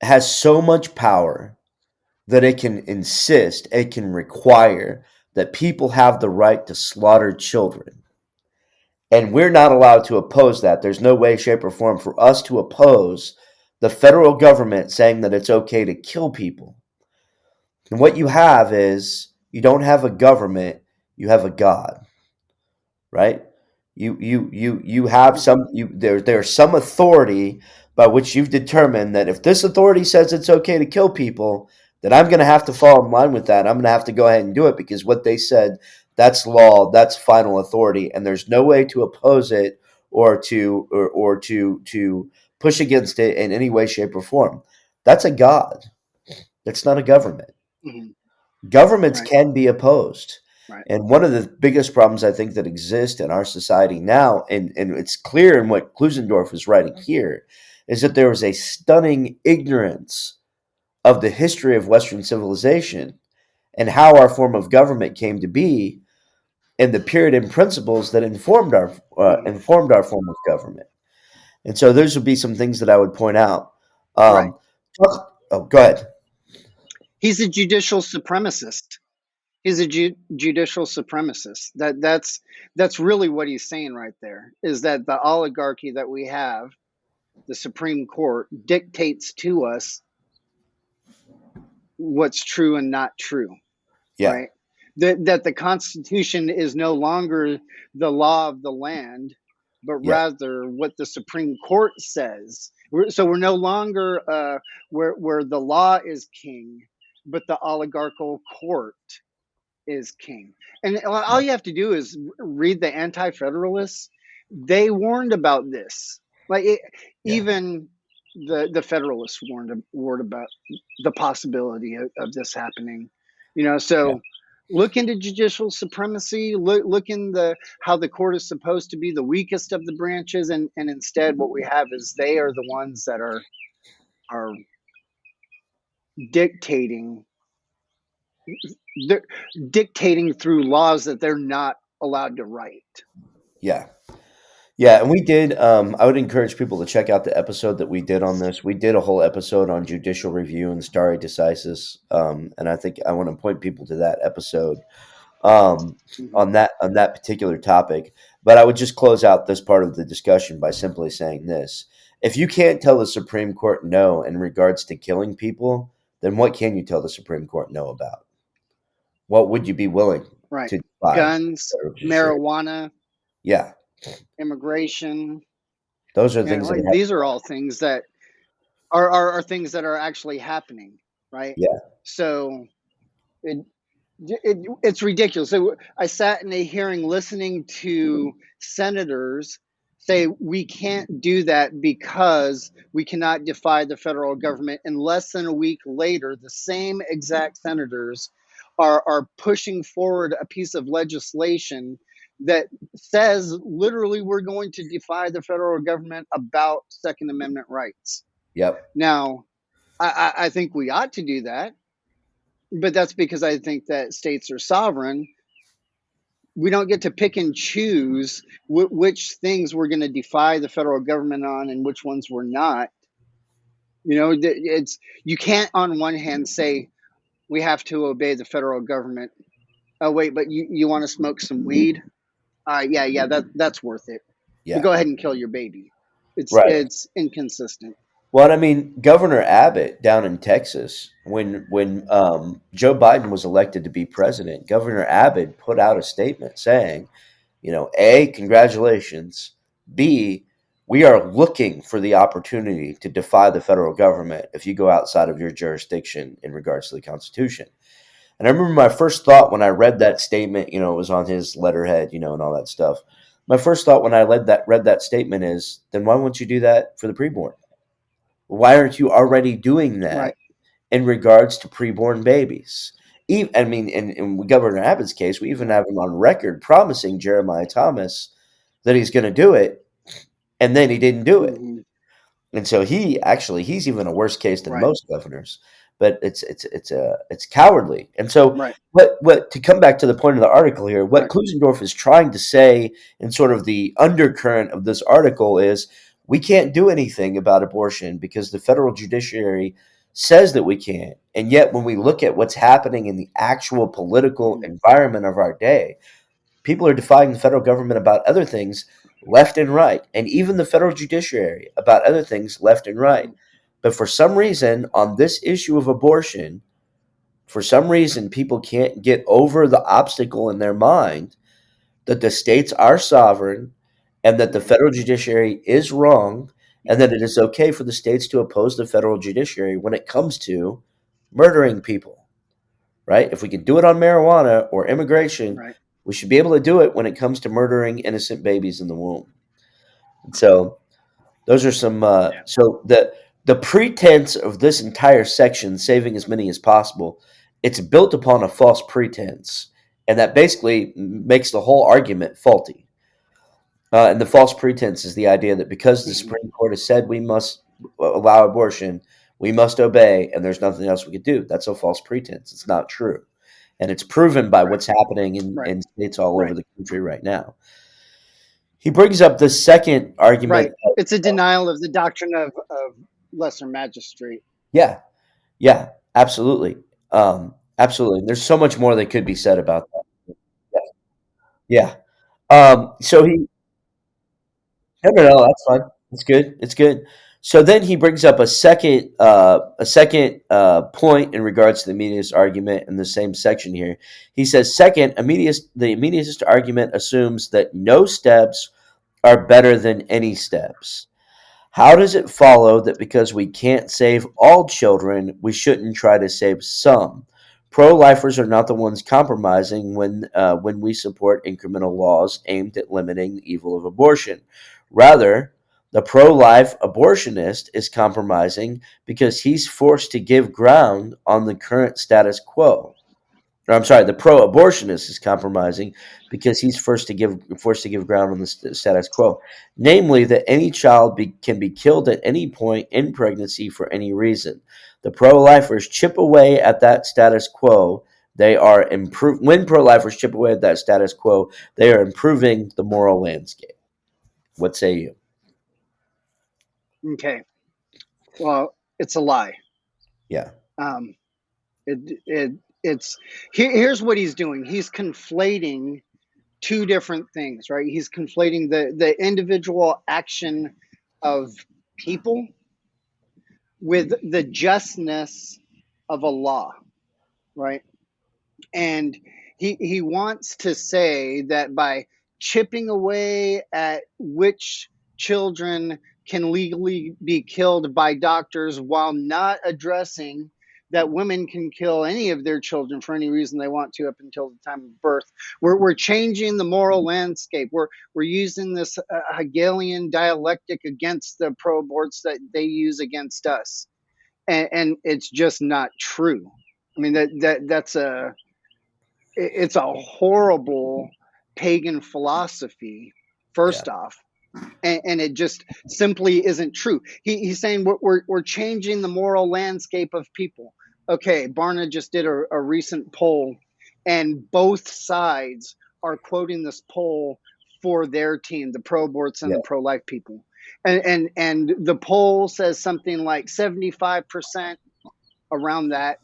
has so much power that it can require that people have the right to slaughter children. And we're not allowed to oppose that. There's no way, shape, or form for us to oppose the federal government saying that it's okay to kill people. And what you have is you don't have a government, you have a God, right? You have some there's some authority by which you've determined that if this authority says it's okay to kill people, then I'm going to have to fall in line with that. I'm going to have to go ahead and do it because what they said, that's law, that's final authority, and there's no way to oppose it or to push against it in any way, shape, or form. That's a God. That's not a government. Mm-hmm. Governments Right, can be opposed. right. And one of the biggest problems I think that exist in our society now, and it's clear in what Klusendorf is writing here, is that there is a stunning ignorance of the history of Western civilization and how our form of government came to be and the period and principles that Mm-hmm. informed our form of government. And so those would be some things that I would point out. Right. Um, go ahead. He's a judicial supremacist. He's a judicial supremacist. That's really what he's saying right there. Is that the oligarchy that we have, the Supreme Court, dictates to us what's true and not true, Yeah, right? That the Constitution is no longer the law of the land, but yeah, rather what the Supreme Court says. So we're no longer where the law is king, but the oligarchical court is king. And all you have to do is read the Anti-Federalists. They warned about this. Like Yeah. even the Federalists warned about the possibility of this happening. Yeah. So look into judicial supremacy. Look in the how the court is supposed to be the weakest of the branches, and instead what we have is they are the ones that are dictating they're dictating through laws that they're not allowed to write. Yeah. Yeah, and we did. I would encourage people to check out the episode that we did on this. We did a whole episode on judicial review and stare decisis, and I think I want to point people to that episode Mhm. on that particular topic. But I would just close out this part of the discussion by simply saying this: if you can't tell the Supreme Court no in regards to killing people, then what can you tell the Supreme Court no about? What would you be willing Right. to defy? Guns, marijuana, Yeah, immigration. those are things that Like are these are all things that are things that are actually happening, right? yeah, So it, it's ridiculous. So I sat in a hearing listening to senators say we can't do that because we cannot defy the federal government. And less than a week later, the same exact senators are pushing forward a piece of legislation that says literally we're going to defy the federal government about Second Amendment rights. yep, Now, I think we ought to do that, but that's because I think that states are sovereign. We don't get to pick and choose which things we're going to defy the federal government on and which ones we're not. It's you can't on one hand say we have to obey the federal government. Oh wait, but you want to smoke some weed? Yeah, that's worth it. But yeah, go ahead and kill your baby. It's right. it's inconsistent. Well, I mean, Governor Abbott down in Texas, when Joe Biden was elected to be president, Governor Abbott put out a statement saying, A, congratulations. B, we are looking for the opportunity to defy the federal government if you go outside of your jurisdiction in regards to the Constitution. And I remember my first thought when I read that statement, it was on his letterhead, and all that stuff. My first thought when I read that statement is, then why won't you do that for the preborn? Why aren't you already doing that Right. in regards to preborn babies? I mean, in Governor Abbott's case, we even have him on record promising Jeremiah Thomas that he's going to do it, and then he didn't do it. Hmm. And so he's even a worse case than Right. most governors. But it's cowardly. And so Right. what to come back to the point of the article here, what Right. Klusendorf is trying to say in sort of the undercurrent of this article is we can't do anything about abortion because the federal judiciary says that we can't. And yet when we look at what's happening in the actual political Hmm. environment of our day, people are defying the federal government about other things left and right, and even the federal judiciary about other things left and right. But for some reason, on this issue of abortion, for some reason, people can't get over the obstacle in their mind that the states are sovereign and that the federal judiciary is wrong and that it is okay for the states to oppose the federal judiciary when it comes to murdering people, right? If we can do it on marijuana or immigration, Right. we should be able to do it when it comes to murdering innocent babies in the womb. And so those are some. So the pretense of this entire section, saving as many as possible, it's built upon a false pretense, and that basically makes the whole argument faulty. And the false pretense is the idea that because the Hmm. Supreme Court has said we must allow abortion, we must obey, and there's nothing else we could do. That's a false pretense. It's not true. And it's proven by Right. what's happening Right. in states all over Right. the country right now. He brings up the second Right. argument. It's a denial of the doctrine of lesser magistrate. Yeah, yeah, absolutely. Absolutely. There's so much more that could be said about that. Yeah. So he no, that's fine. It's good. It's good. So then he brings up a second point in regards to the immediatist argument in the same section here. He says, second, the immediatist argument assumes that no steps are better than any steps. How does it follow that because we can't save all children, we shouldn't try to save some? Pro-lifers are not the ones compromising when we support incremental laws aimed at limiting the evil of abortion. Rather, the pro-life abortionist is compromising because he's forced to give ground on the current status quo. Or, I'm sorry, the pro-abortionist is compromising because he's forced to give ground on the status quo, namely that any child can be killed at any point in pregnancy for any reason. The pro-lifers chip away at that status quo. They are when pro-lifers chip away at that status quo, they are improving the moral landscape. What say you? Okay. Well, it's a lie. Yeah. Um, it's here's what he's doing. He's conflating two different things, right? He's conflating the individual action of people with the justness of a law, right? And he wants to say that by chipping away at which children can legally be killed by doctors while not addressing that women can kill any of their children for any reason they want to up until the time of birth. We're changing the moral landscape. We're using this Hegelian dialectic against the pro-aborts that they use against us, and it's just not true. I mean that's it's a horrible pagan philosophy, Yeah. first off, and it just simply isn't true. He's saying we're changing the moral landscape of people. Okay, Barna just did a recent poll, and both sides are quoting this poll for their team, the pro-aborts and Yeah. the pro-life people. And the poll says something like 75% around that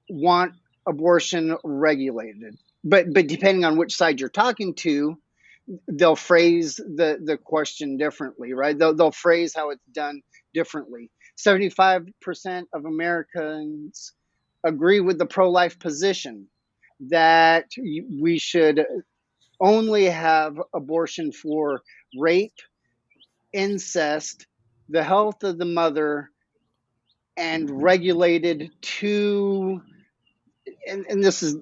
want abortion regulated. But depending on which side you're talking to, they'll phrase the question differently, right? They'll phrase how it's done differently. 75% of Americans agree with the pro-life position that we should only have abortion for rape, incest, the health of the mother, and regulated to, and this is,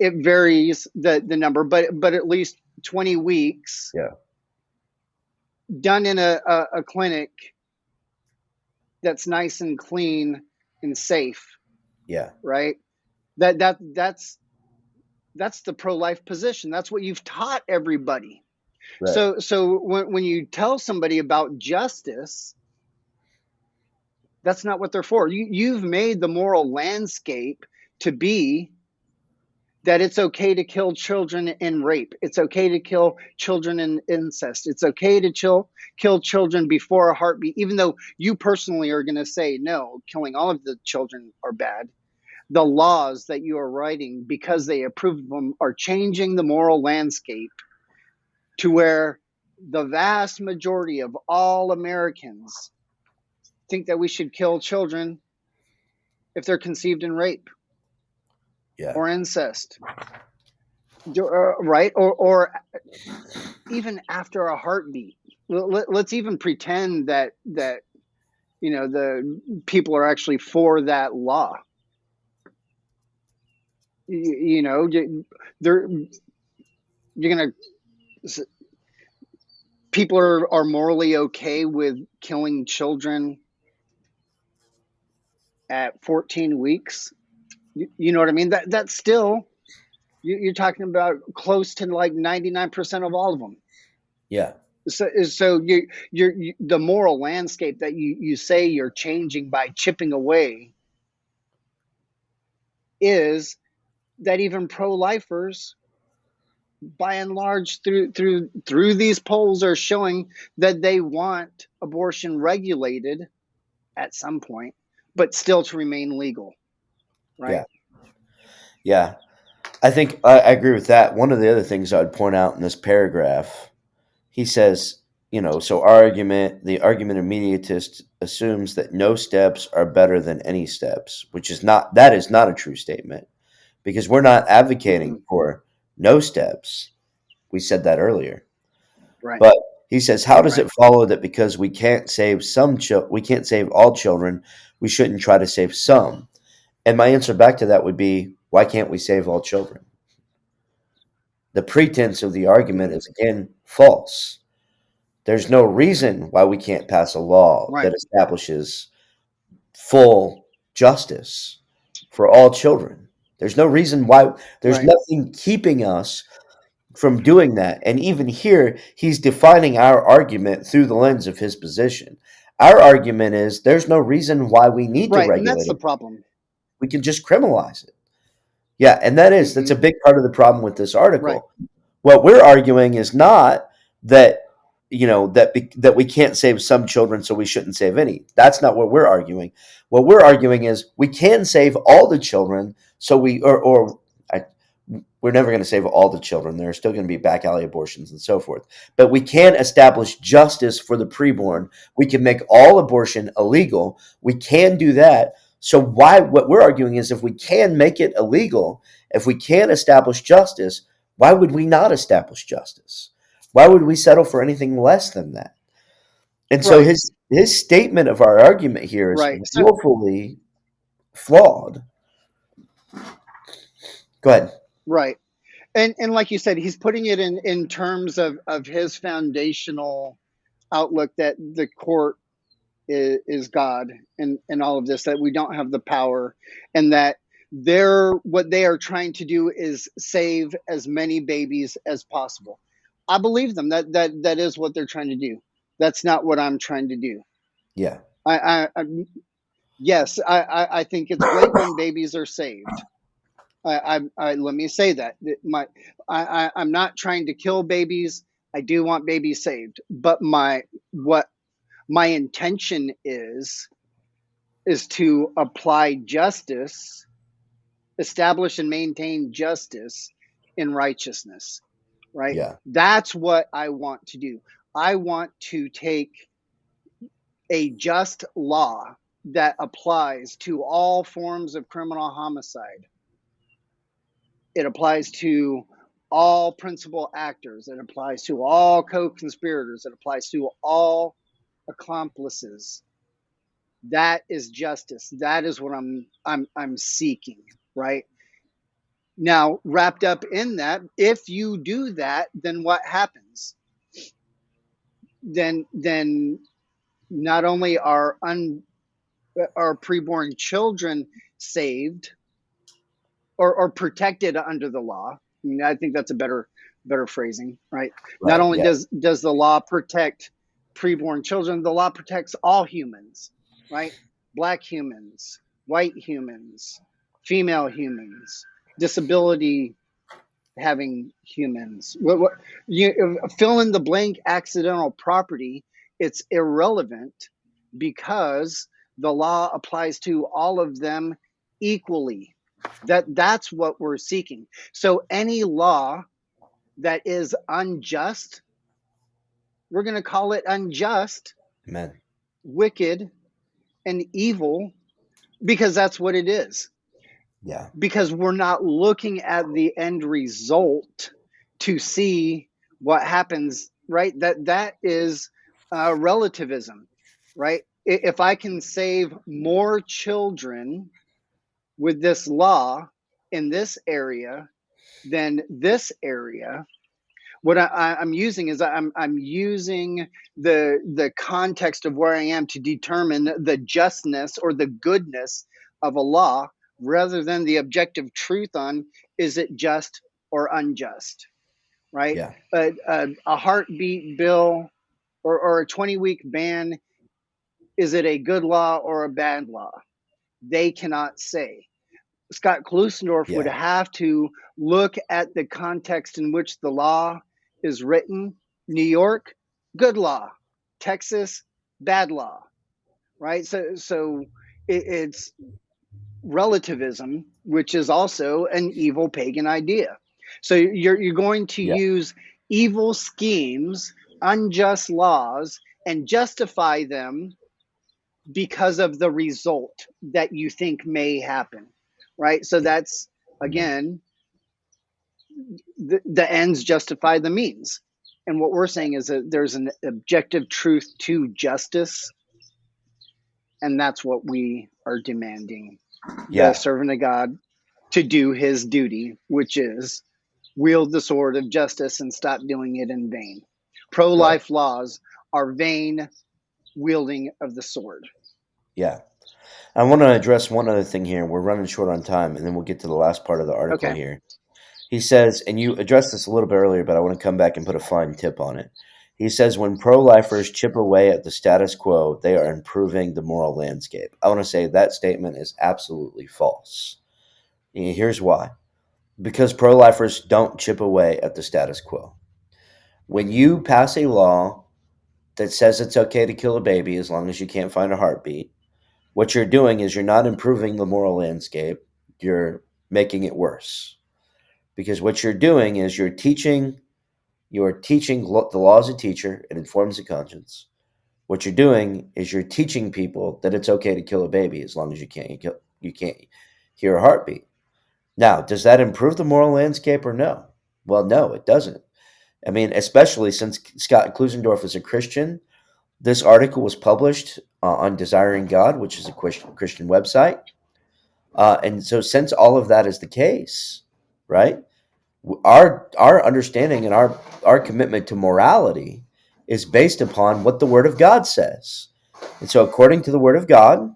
it varies the number, but at least 20 weeks Yeah. done in a clinic that's nice and clean and safe, Yeah. right? That's the pro-life position. That's what you've taught everybody. Right. So when you tell somebody about justice, that's not what they're for. You've made the moral landscape to be that it's okay to kill children in rape. It's okay to kill children in incest. It's okay to kill children before a heartbeat, even though you personally are going to say, no, killing all of the children are bad. The laws that you are writing, because they approve of them, are changing the moral landscape to where the vast majority of all Americans think that we should kill children if they're conceived in rape Yeah. or incest, right? Or even after a heartbeat. Let's even pretend that the people are actually for that law. They're you're gonna people are morally okay with killing children at 14 weeks. You know what I mean? That's still, you're talking about close to like 99% of all of them. Yeah. So you're the moral landscape that you say you're changing by chipping away is that even pro-lifers, by and large, through these polls, are showing that they want abortion regulated at some point, but still to remain legal, right? Yeah. Yeah. I think I agree with that. One of the other things I would point out in this paragraph, he says, so the argument of mediatist assumes that no steps are better than any steps, that is not a true statement because we're not advocating Mm-mm. for no steps. We said that earlier. Right. But He says, "How does Right. it follow that because we can't save we can't save all children, we shouldn't try to save some?" And my answer back to that would be, why can't we save all children? The pretense of the argument Mhm. is again false. There's no reason why we can't pass a law Right. that establishes full justice for all children. There's no reason why, there's Right. nothing keeping us from doing that. And even here, he's defining our argument through the lens of his position. Our argument is there's no reason why we need to Right. And that's regulate the it. problem. We can just criminalize it. Yeah, and that's a Hmm. big part of the problem with this Right. article. What we're arguing is not that that we can't save some children, so we shouldn't save any. That's not what we're arguing. What we're arguing is we can save all the children, so we're never going to save all the children. There are still going to be back alley abortions and so forth. But we can establish justice for the preborn. We can make all abortion illegal. We can do that. So what we're arguing is if we can make it illegal, if we can establish justice, why would we not establish justice? Why would we settle for anything less than that? And so Right. his statement of our argument here is Right. So willfully flawed. Go ahead. right. And like you said, he's putting it in terms of his foundational outlook that the court is God and all of this, that we don't have the power, and that what they are trying to do is save as many babies as possible. I believe them. That is what they're trying to do. That's not what I'm trying to do. Yeah. I yes, I think it's great when babies are saved. Let me say that I'm not trying to kill babies. I do want babies saved, but what my intention is to apply justice, establish and maintain justice in righteousness, right? Yeah. That's what I want to do. I want to take a just law that applies to all forms of criminal homicide. It applies to all principal actors. It applies to all co-conspirators. It applies to all accomplices. That is justice. That is what I'm seeking, right? Now, wrapped up in that, if you do that, then what happens? Then not only are preborn children saved or protected under the law. I mean, I think that's a better phrasing, right? Not Right. only Yeah. does the law protect preborn children, the law protects all humans, right? Black humans, white humans, female humans, disability having humans. You fill in the blank accidental property, it's irrelevant because the law applies to all of them equally. That's what we're seeking. So any law that is unjust, we're going to call it unjust, Amen. wicked, and evil because that's what it is. Yeah. Because we're not looking at the end result to see what happens, right? That is relativism, right? If I can save more children with this law in this area than this area, what I'm using is I'm using the context of where I am to determine the justness or the goodness of a law rather than the objective truth on is it just or unjust, right? Yeah. A heartbeat bill or a 20-week ban, is it a good law or a bad law? They cannot say. Scott Klusendorf would Yeah. have to look at the context in which the law is written. New York, good law. Texas, bad law. Right? So it's relativism, which is also an evil pagan idea. So you're going to Yeah. use evil schemes, unjust laws, and justify them because of the result that you think may happen, right? So that's, Amen. again, the ends justify the means. And what we're saying is that there's an objective truth to justice, and that's what we are demanding the Yeah, servant of God to do his duty, which is wield the sword of justice and stop doing it in vain. Pro right. life laws are vain wielding of the sword. Yeah. I want to address one other thing here. We're running short on time, and then we'll get to the last part of the article Okay. here. He says, and you addressed this a little bit earlier, but I want to come back and put a fine tip on it. He says, when pro lifers chip away at the status quo, they are improving the moral landscape. I want to say that statement is absolutely false. And here's why: because pro lifers don't chip away at the status quo. When you pass a law that says it's okay to kill a baby as long as you can't find a heartbeat, what you're doing is you're not improving the moral landscape, you're making it worse. Because what you're doing is the law as a teacher. It informs the conscience. What you're doing is you're teaching people that it's okay to kill a baby as long as you can't hear a heartbeat. Now, does that improve the moral landscape or no? Well, no, it doesn't. I mean, especially since Scott Klusendorf is a Christian. This article was published on Desiring God, which is a Christian website. And so, since all of that is the case, right? Our understanding and our commitment to morality is based upon what the Word of God says. And so, according to the Word of God,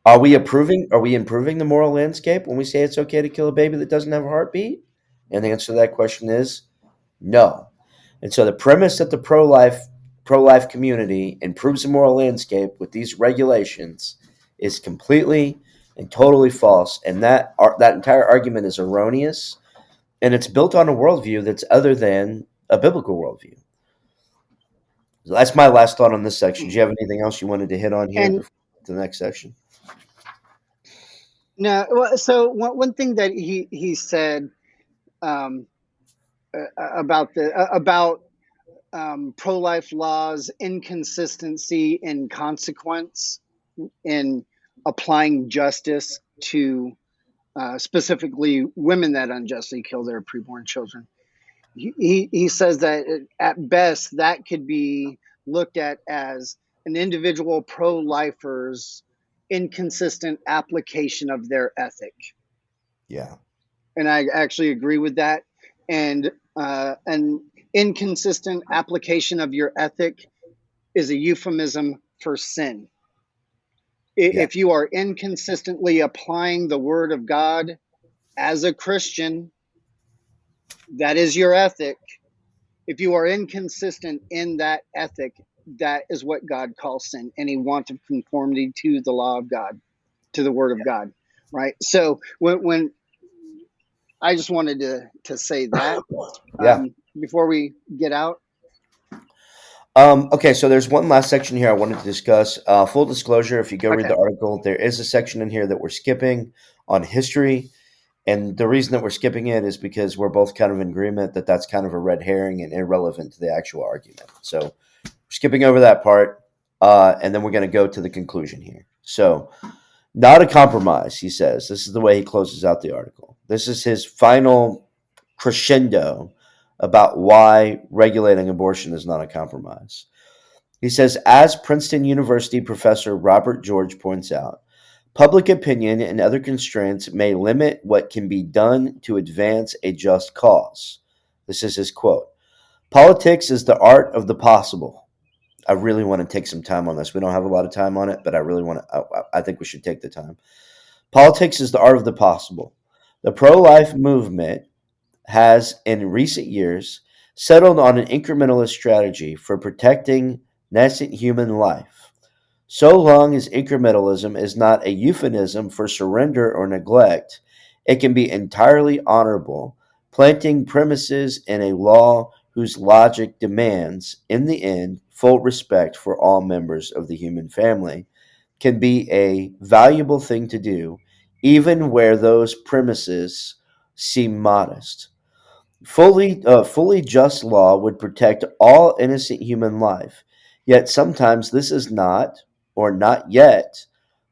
are we improving the moral landscape when we say it's okay to kill a baby that doesn't have a heartbeat? And the answer to that question is no. And so, the premise that the pro life community improves the moral landscape with these regulations is completely and totally false. And that entire argument is erroneous, and it's built on a worldview that's other than a biblical worldview. So that's my last thought on this section. Do you have anything else you wanted to hit on here And before the next section? no, well, so one thing that he said um, about pro life laws, inconsistency in consequence in applying justice to specifically women that unjustly kill their preborn children. He says that at best that could be looked at as an individual pro lifer's inconsistent application of their ethic. Yeah. And I actually agree with that. And an inconsistent application of your ethic is a euphemism for sin. Yeah. If you are inconsistently applying the word of God as a Christian, that is your ethic. If you are inconsistent in that ethic, that is what God calls sin, any want of conformity to the law of God, to the word of God, right? So when I just wanted to say that Yeah. before we get out. Okay, so there's one last section here I wanted to discuss. Full disclosure, if you go read Okay. the article, there is a section in here that we're skipping on history. And the reason that we're skipping it is because we're both kind of in agreement that that's kind of a red herring and irrelevant to the actual argument. So we're skipping over that part, and then we're going to go to the conclusion here. So, not a compromise, he says. This is the way he closes out the article. This is his final crescendo about why regulating abortion is not a compromise. He says, as Princeton University professor Robert George points out, public opinion and other constraints may limit what can be done to advance a just cause. This is his quote. Politics is the art of the possible. I really want to take some time on this. We don't have a lot of time on it, but I really want to. I think we should take the time. Politics is the art of the possible. The pro-life movement has, in recent years, settled on an incrementalist strategy for protecting nascent human life. So long as incrementalism is not a euphemism for surrender or neglect, it can be entirely honorable, planting premises in a law whose logic demands, in the end, full respect for all members of the human family, can be a valuable thing to do, even where those premises seem modest. Fully just law would protect all innocent human life, yet sometimes this is not, or not yet,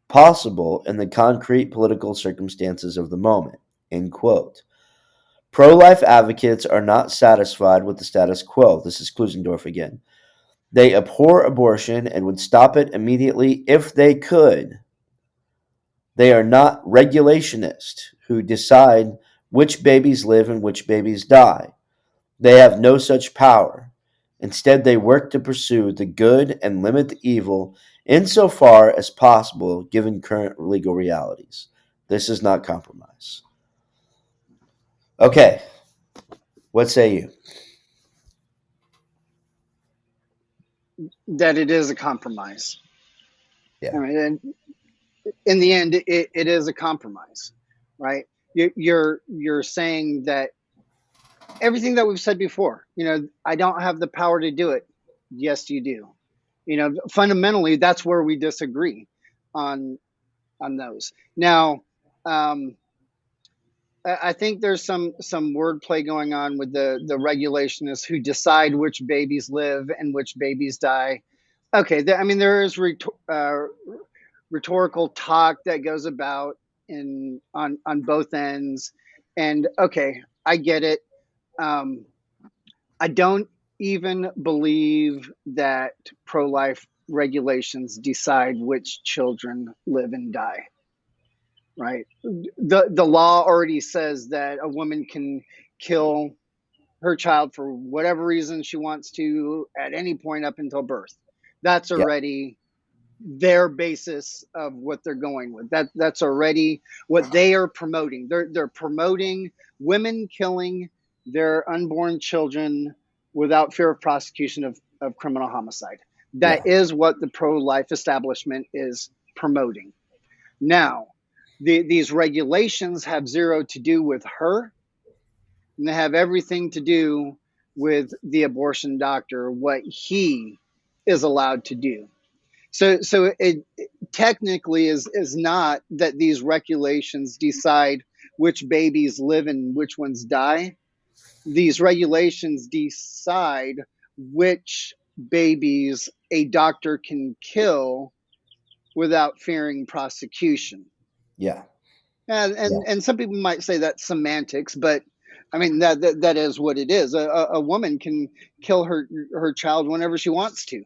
possible in the concrete political circumstances of the moment. End quote. Pro-life advocates are not satisfied with the status quo. This is Klusendorf again. They abhor abortion and would stop it immediately if they could. They are not regulationists who decide which babies live and which babies die. They have no such power. Instead, they work to pursue the good and limit the evil insofar as possible given current legal realities. This is not compromise. Okay, what say you? That it is a compromise. Yeah. I mean, in the end, it is a compromise, right? You're saying that everything that we've said before, I don't have the power to do it. Yes, you do. Fundamentally, that's where we disagree on those. Now, um, I think there's some wordplay going on with the regulationists who decide which babies live and which babies die. Okay, I mean there is rhetorical talk that goes about on both ends, and okay, I get it. Um, I don't even believe that pro-life regulations decide which children live and die. Right? The law already says that a woman can kill her child for whatever reason she wants to at any point up until birth. That's Yeah. already their basis of what they're going with. That's already what they are promoting. They're promoting women killing their unborn children without fear of prosecution of criminal homicide. That Yeah. is what the pro-life establishment is promoting. Now, these regulations have zero to do with her, and they have everything to do with the abortion doctor, what he is allowed to do. So it technically is not that these regulations decide which babies live and which ones die. These regulations decide which babies a doctor can kill without fearing prosecution. Yeah. And some people might say that's semantics, but I mean that is what it is. A woman can kill her child whenever she wants to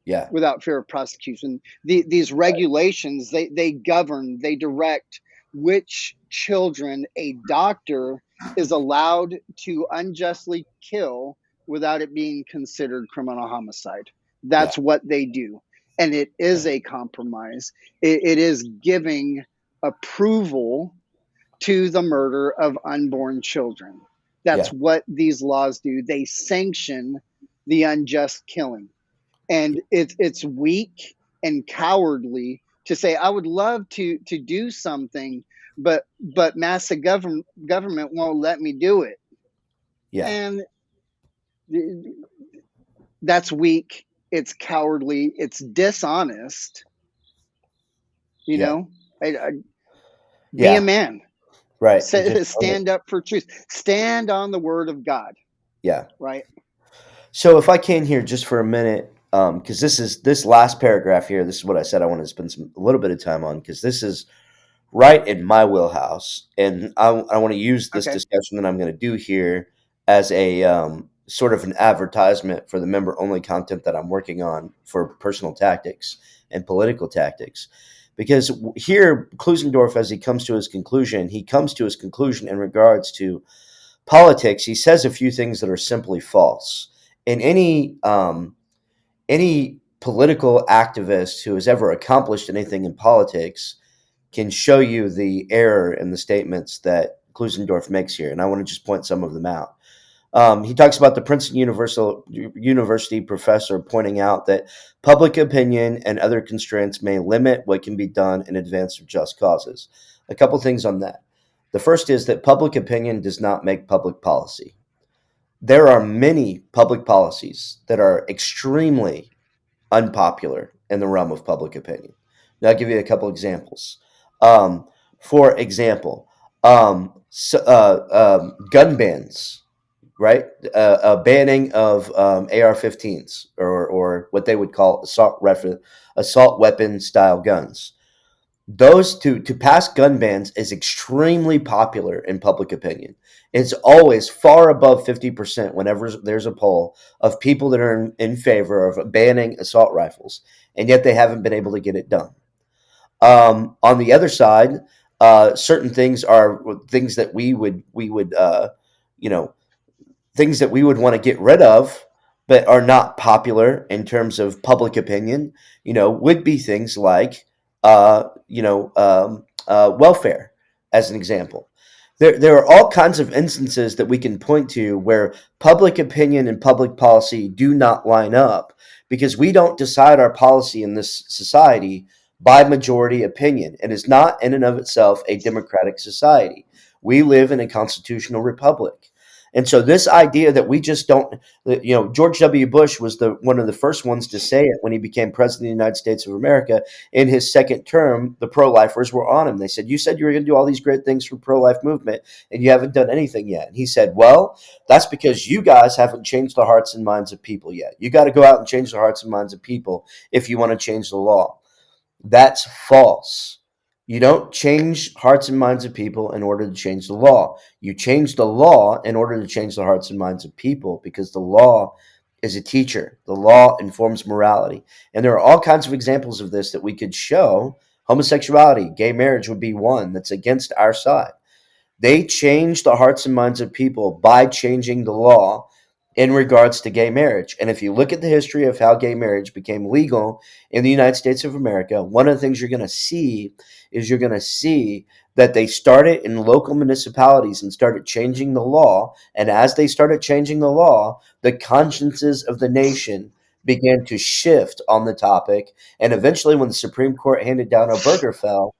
Yeah. without fear of prosecution. These regulations, they govern, they direct which children a doctor is allowed to unjustly kill without it being considered criminal homicide. Yeah. That's what they do. And it is a compromise. It is giving approval to the murder of unborn children. That's Yeah. what these laws do. They sanction the unjust killing. And it's weak and cowardly to say I would love to do something, but massive government won't let me do it. Yeah. And that's weak, it's cowardly, it's dishonest. you Yeah. know I be a Yeah. man. Right. Just Stand up for truth, stand on the word of God, yeah. right? So if I can here just for a minute, because this last paragraph here, this is what I said I want to spend a little bit of time on because this is right in my wheelhouse, and I want to use this Okay. discussion that I'm going to do here as a sort of an advertisement for the member only content that I'm working on for personal tactics and political tactics. Because here, Klusendorf, as he comes to his conclusion in regards to politics. He says a few things that are simply false. And any political activist who has ever accomplished anything in politics can show you the error in the statements that Klusendorf makes here, and I want to just point some of them out. He talks about the Princeton University professor pointing out that public opinion and other constraints may limit what can be done in advance of just causes. A couple things on that. The first is that public opinion does not make public policy. There are many public policies that are extremely unpopular in the realm of public opinion. Now, I'll give you a couple examples. For example, gun bans, right? Banning of AR-15s or what they would call assault weapon style guns. those to pass gun bans is extremely popular in public opinion. It's always far above 50% whenever there's a poll of people that are in favor of banning assault rifles, and yet they haven't been able to get it done. On the other side, certain things are things that we would you know things that we would want to get rid of, but are not popular in terms of public opinion, would be things like, welfare, as an example. There are all kinds of instances that we can point to where public opinion and public policy do not line up because we don't decide our policy in this society by majority opinion. It is not in and of itself a democratic society. We live in a constitutional republic. And so this idea that we just don't, George W. Bush was the one of the first ones to say it when he became president of the United States of America. In his second term, the pro-lifers were on him. They said, "You said you were going to do all these great things for pro-life movement, and you haven't done anything yet." And he said, "Well, that's because you guys haven't changed the hearts and minds of people yet. You got to go out and change the hearts and minds of people if you want to change the law." That's false. You don't change hearts and minds of people in order to change the law. You change the law in order to change the hearts and minds of people because the law is a teacher. The law informs morality. And there are all kinds of examples of this that we could show. Homosexuality, gay marriage would be one that's against our side. They changed the hearts and minds of people by changing the law in regards to gay marriage. And if you look at the history of how gay marriage became legal in the United States of America, one of the things you're going to see is you're going to see that they started in local municipalities and started changing the law. And as they started changing the law, the consciences of the nation began to shift on the topic. And eventually, when the Supreme Court handed down Obergefell,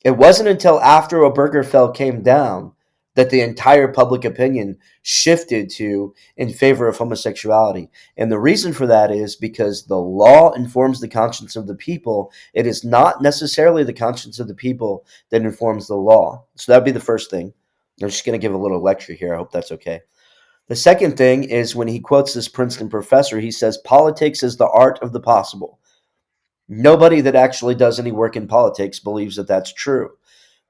it wasn't until after Obergefell came down that the entire public opinion shifted to in favor of homosexuality. And the reason for that is because the law informs the conscience of the people. It is not necessarily the conscience of the people that informs the law. So that would be the first thing. I'm just going to give a little lecture here. I hope that's okay. The second thing is when he quotes this Princeton professor, he says, "Politics is the art of the possible." Nobody that actually does any work in politics believes that that's true.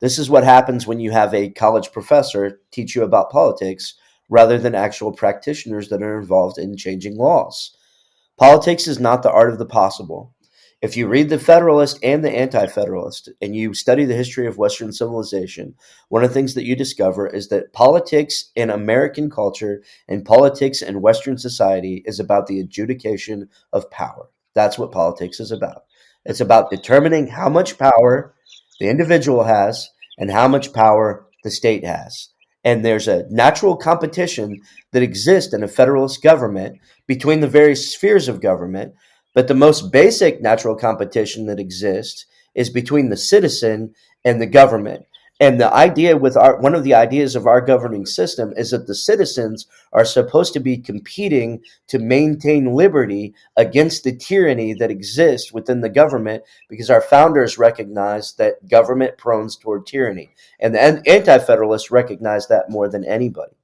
This is what happens when you have a college professor teach you about politics rather than actual practitioners that are involved in changing laws. Politics is not the art of the possible. If you read the Federalist and the Anti-Federalist and you study the history of Western civilization, one of the things that you discover is that politics in American culture and politics in Western society is about the adjudication of power. That's what politics is about. It's about determining how much power the individual has and how much power the state has. And there's a natural competition that exists in a federalist government between the various spheres of government. But the most basic natural competition that exists is between the citizen and the government. And the idea with one of the ideas of our governing system is that the citizens are supposed to be competing to maintain liberty against the tyranny that exists within the government, because our founders recognized that government prones toward tyranny. And the anti-federalists recognize that more than anybody.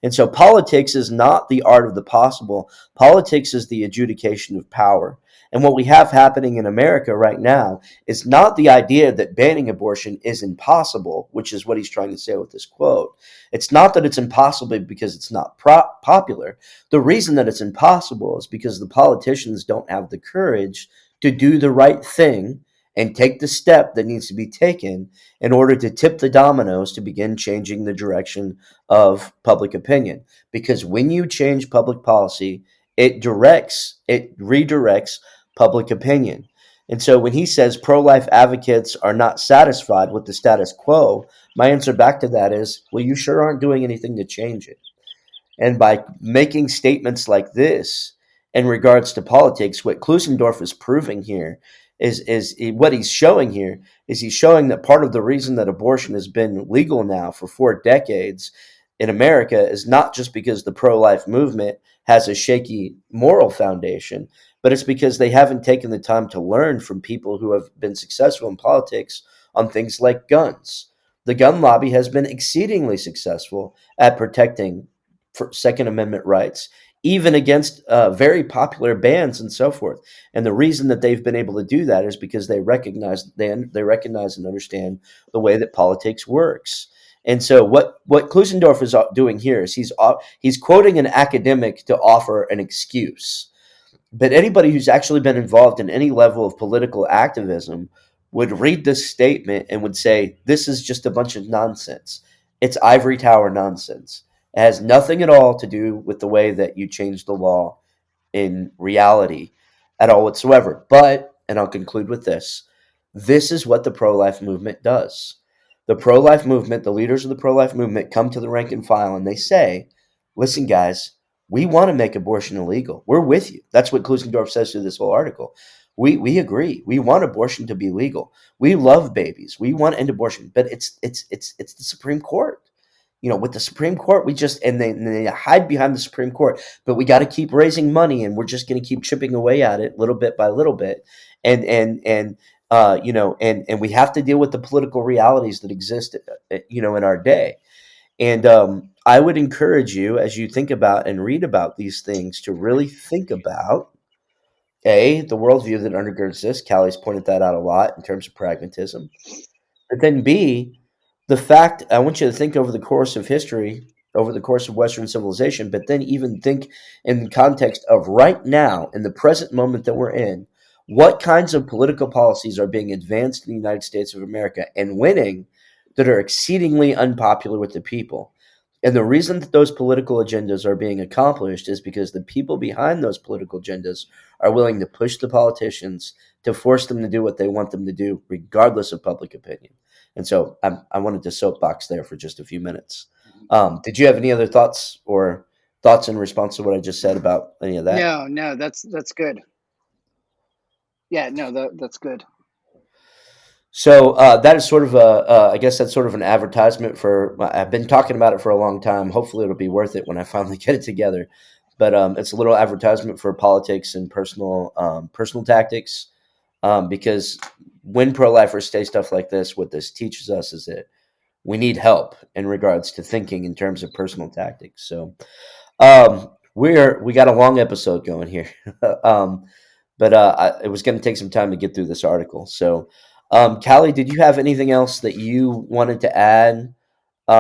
And so politics is not the art of the possible. Politics is the adjudication of power. And what we have happening in America right now is not the idea that banning abortion is impossible, which is what he's trying to say with this quote. It's not that it's impossible because it's not popular. The reason that it's impossible is because the politicians don't have the courage to do the right thing and take the step that needs to be taken in order to tip the dominoes to begin changing the direction of public opinion. Because when you change public policy, it redirects public opinion. And so when he says pro-life advocates are not satisfied with the status quo, my answer back to that is, well, you sure aren't doing anything to change it. And by making statements like this in regards to politics, what Klusendorf is proving here is what he's showing here is he's showing that part of the reason that abortion has been legal now for 4 decades in America is not just because the pro-life movement has a shaky moral foundation, but it's because they haven't taken the time to learn from people who have been successful in politics on things like guns. The gun lobby has been exceedingly successful at protecting Second Amendment rights, even against very popular bands and so forth. And the reason that they've been able to do that is because they recognize and understand the way that politics works. And so what Klusendorf is doing here is he's quoting an academic to offer an excuse. But anybody who's actually been involved in any level of political activism would read this statement and would say, this is just a bunch of nonsense. It's ivory tower nonsense. It has nothing at all to do with the way that you change the law in reality at all whatsoever. But, and I'll conclude with this is what the pro-life movement does. The pro-life movement, the leaders of the pro-life movement come to the rank and file and they say, listen, guys, we want to make abortion illegal. We're with you. That's what Klusendorf says through this whole article. We agree. We want abortion to be legal. We love babies. We want to end abortion, but it's the Supreme Court. With the Supreme Court, and they hide behind the Supreme Court, but we got to keep raising money, and we're just going to keep chipping away at it little bit by little bit, and we have to deal with the political realities that exist, in our day. And I would encourage you, as you think about and read about these things, to really think about the worldview that undergirds this. Callie's pointed that out a lot in terms of pragmatism, but then B, the fact, I want you to think over the course of history, over the course of Western civilization, but then even think in the context of right now, in the present moment that we're in, what kinds of political policies are being advanced in the United States of America and winning that are exceedingly unpopular with the people. And the reason that those political agendas are being accomplished is because the people behind those political agendas are willing to push the politicians to force them to do what they want them to do, regardless of public opinion. And so I wanted to soapbox there for just a few minutes. Did you have any other thoughts in response to what I just said about any of that? No, that's good. Yeah, no, that's good. So that is sort of I guess that's sort of an advertisement for. I've been talking about it for a long time. Hopefully, it'll be worth it when I finally get it together. But it's a little advertisement for politics and personal tactics, because when pro-lifers say stuff like this, what this teaches us is that we need help in regards to thinking in terms of personal tactics. So we got a long episode going here, but it was going to take some time to get through this article. So. Callie, did you have anything else that you wanted to add? I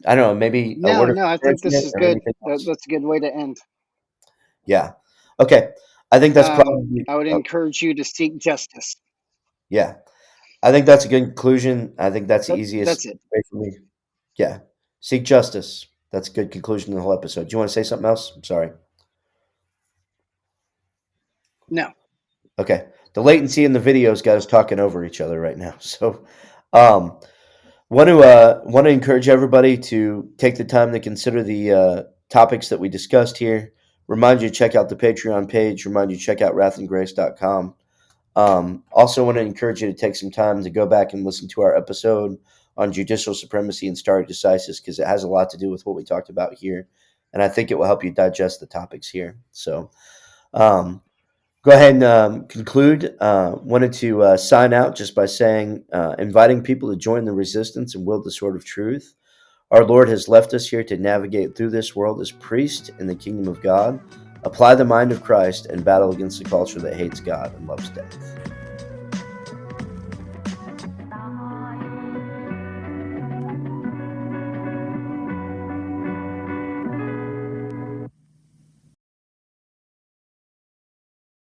don't know, maybe a word of No, I think this encouragement is or good. anything else? That's a good way to end. Yeah. Okay. I think that's probably. I would encourage you to seek justice. Yeah. I think that's a good conclusion. I think that's the easiest That's it. way for me. Yeah. Seek justice. That's a good conclusion to the whole episode. Do you want to say something else? I'm sorry. No. Okay. The latency in the videos got us talking over each other right now. So, want to encourage everybody to take the time to consider the topics that we discussed here. Remind you to check out the Patreon page. Remind you to check out wrathandgrace.com. Also want to encourage you to take some time to go back and listen to our episode on judicial supremacy and stare decisis, because it has a lot to do with what we talked about here. And I think it will help you digest the topics here. So, go ahead and conclude. Wanted to sign out just by saying, inviting people to join the resistance and wield the sword of truth. Our Lord has left us here to navigate through this world as priest in the kingdom of God, apply the mind of Christ, and battle against the culture that hates God and loves death.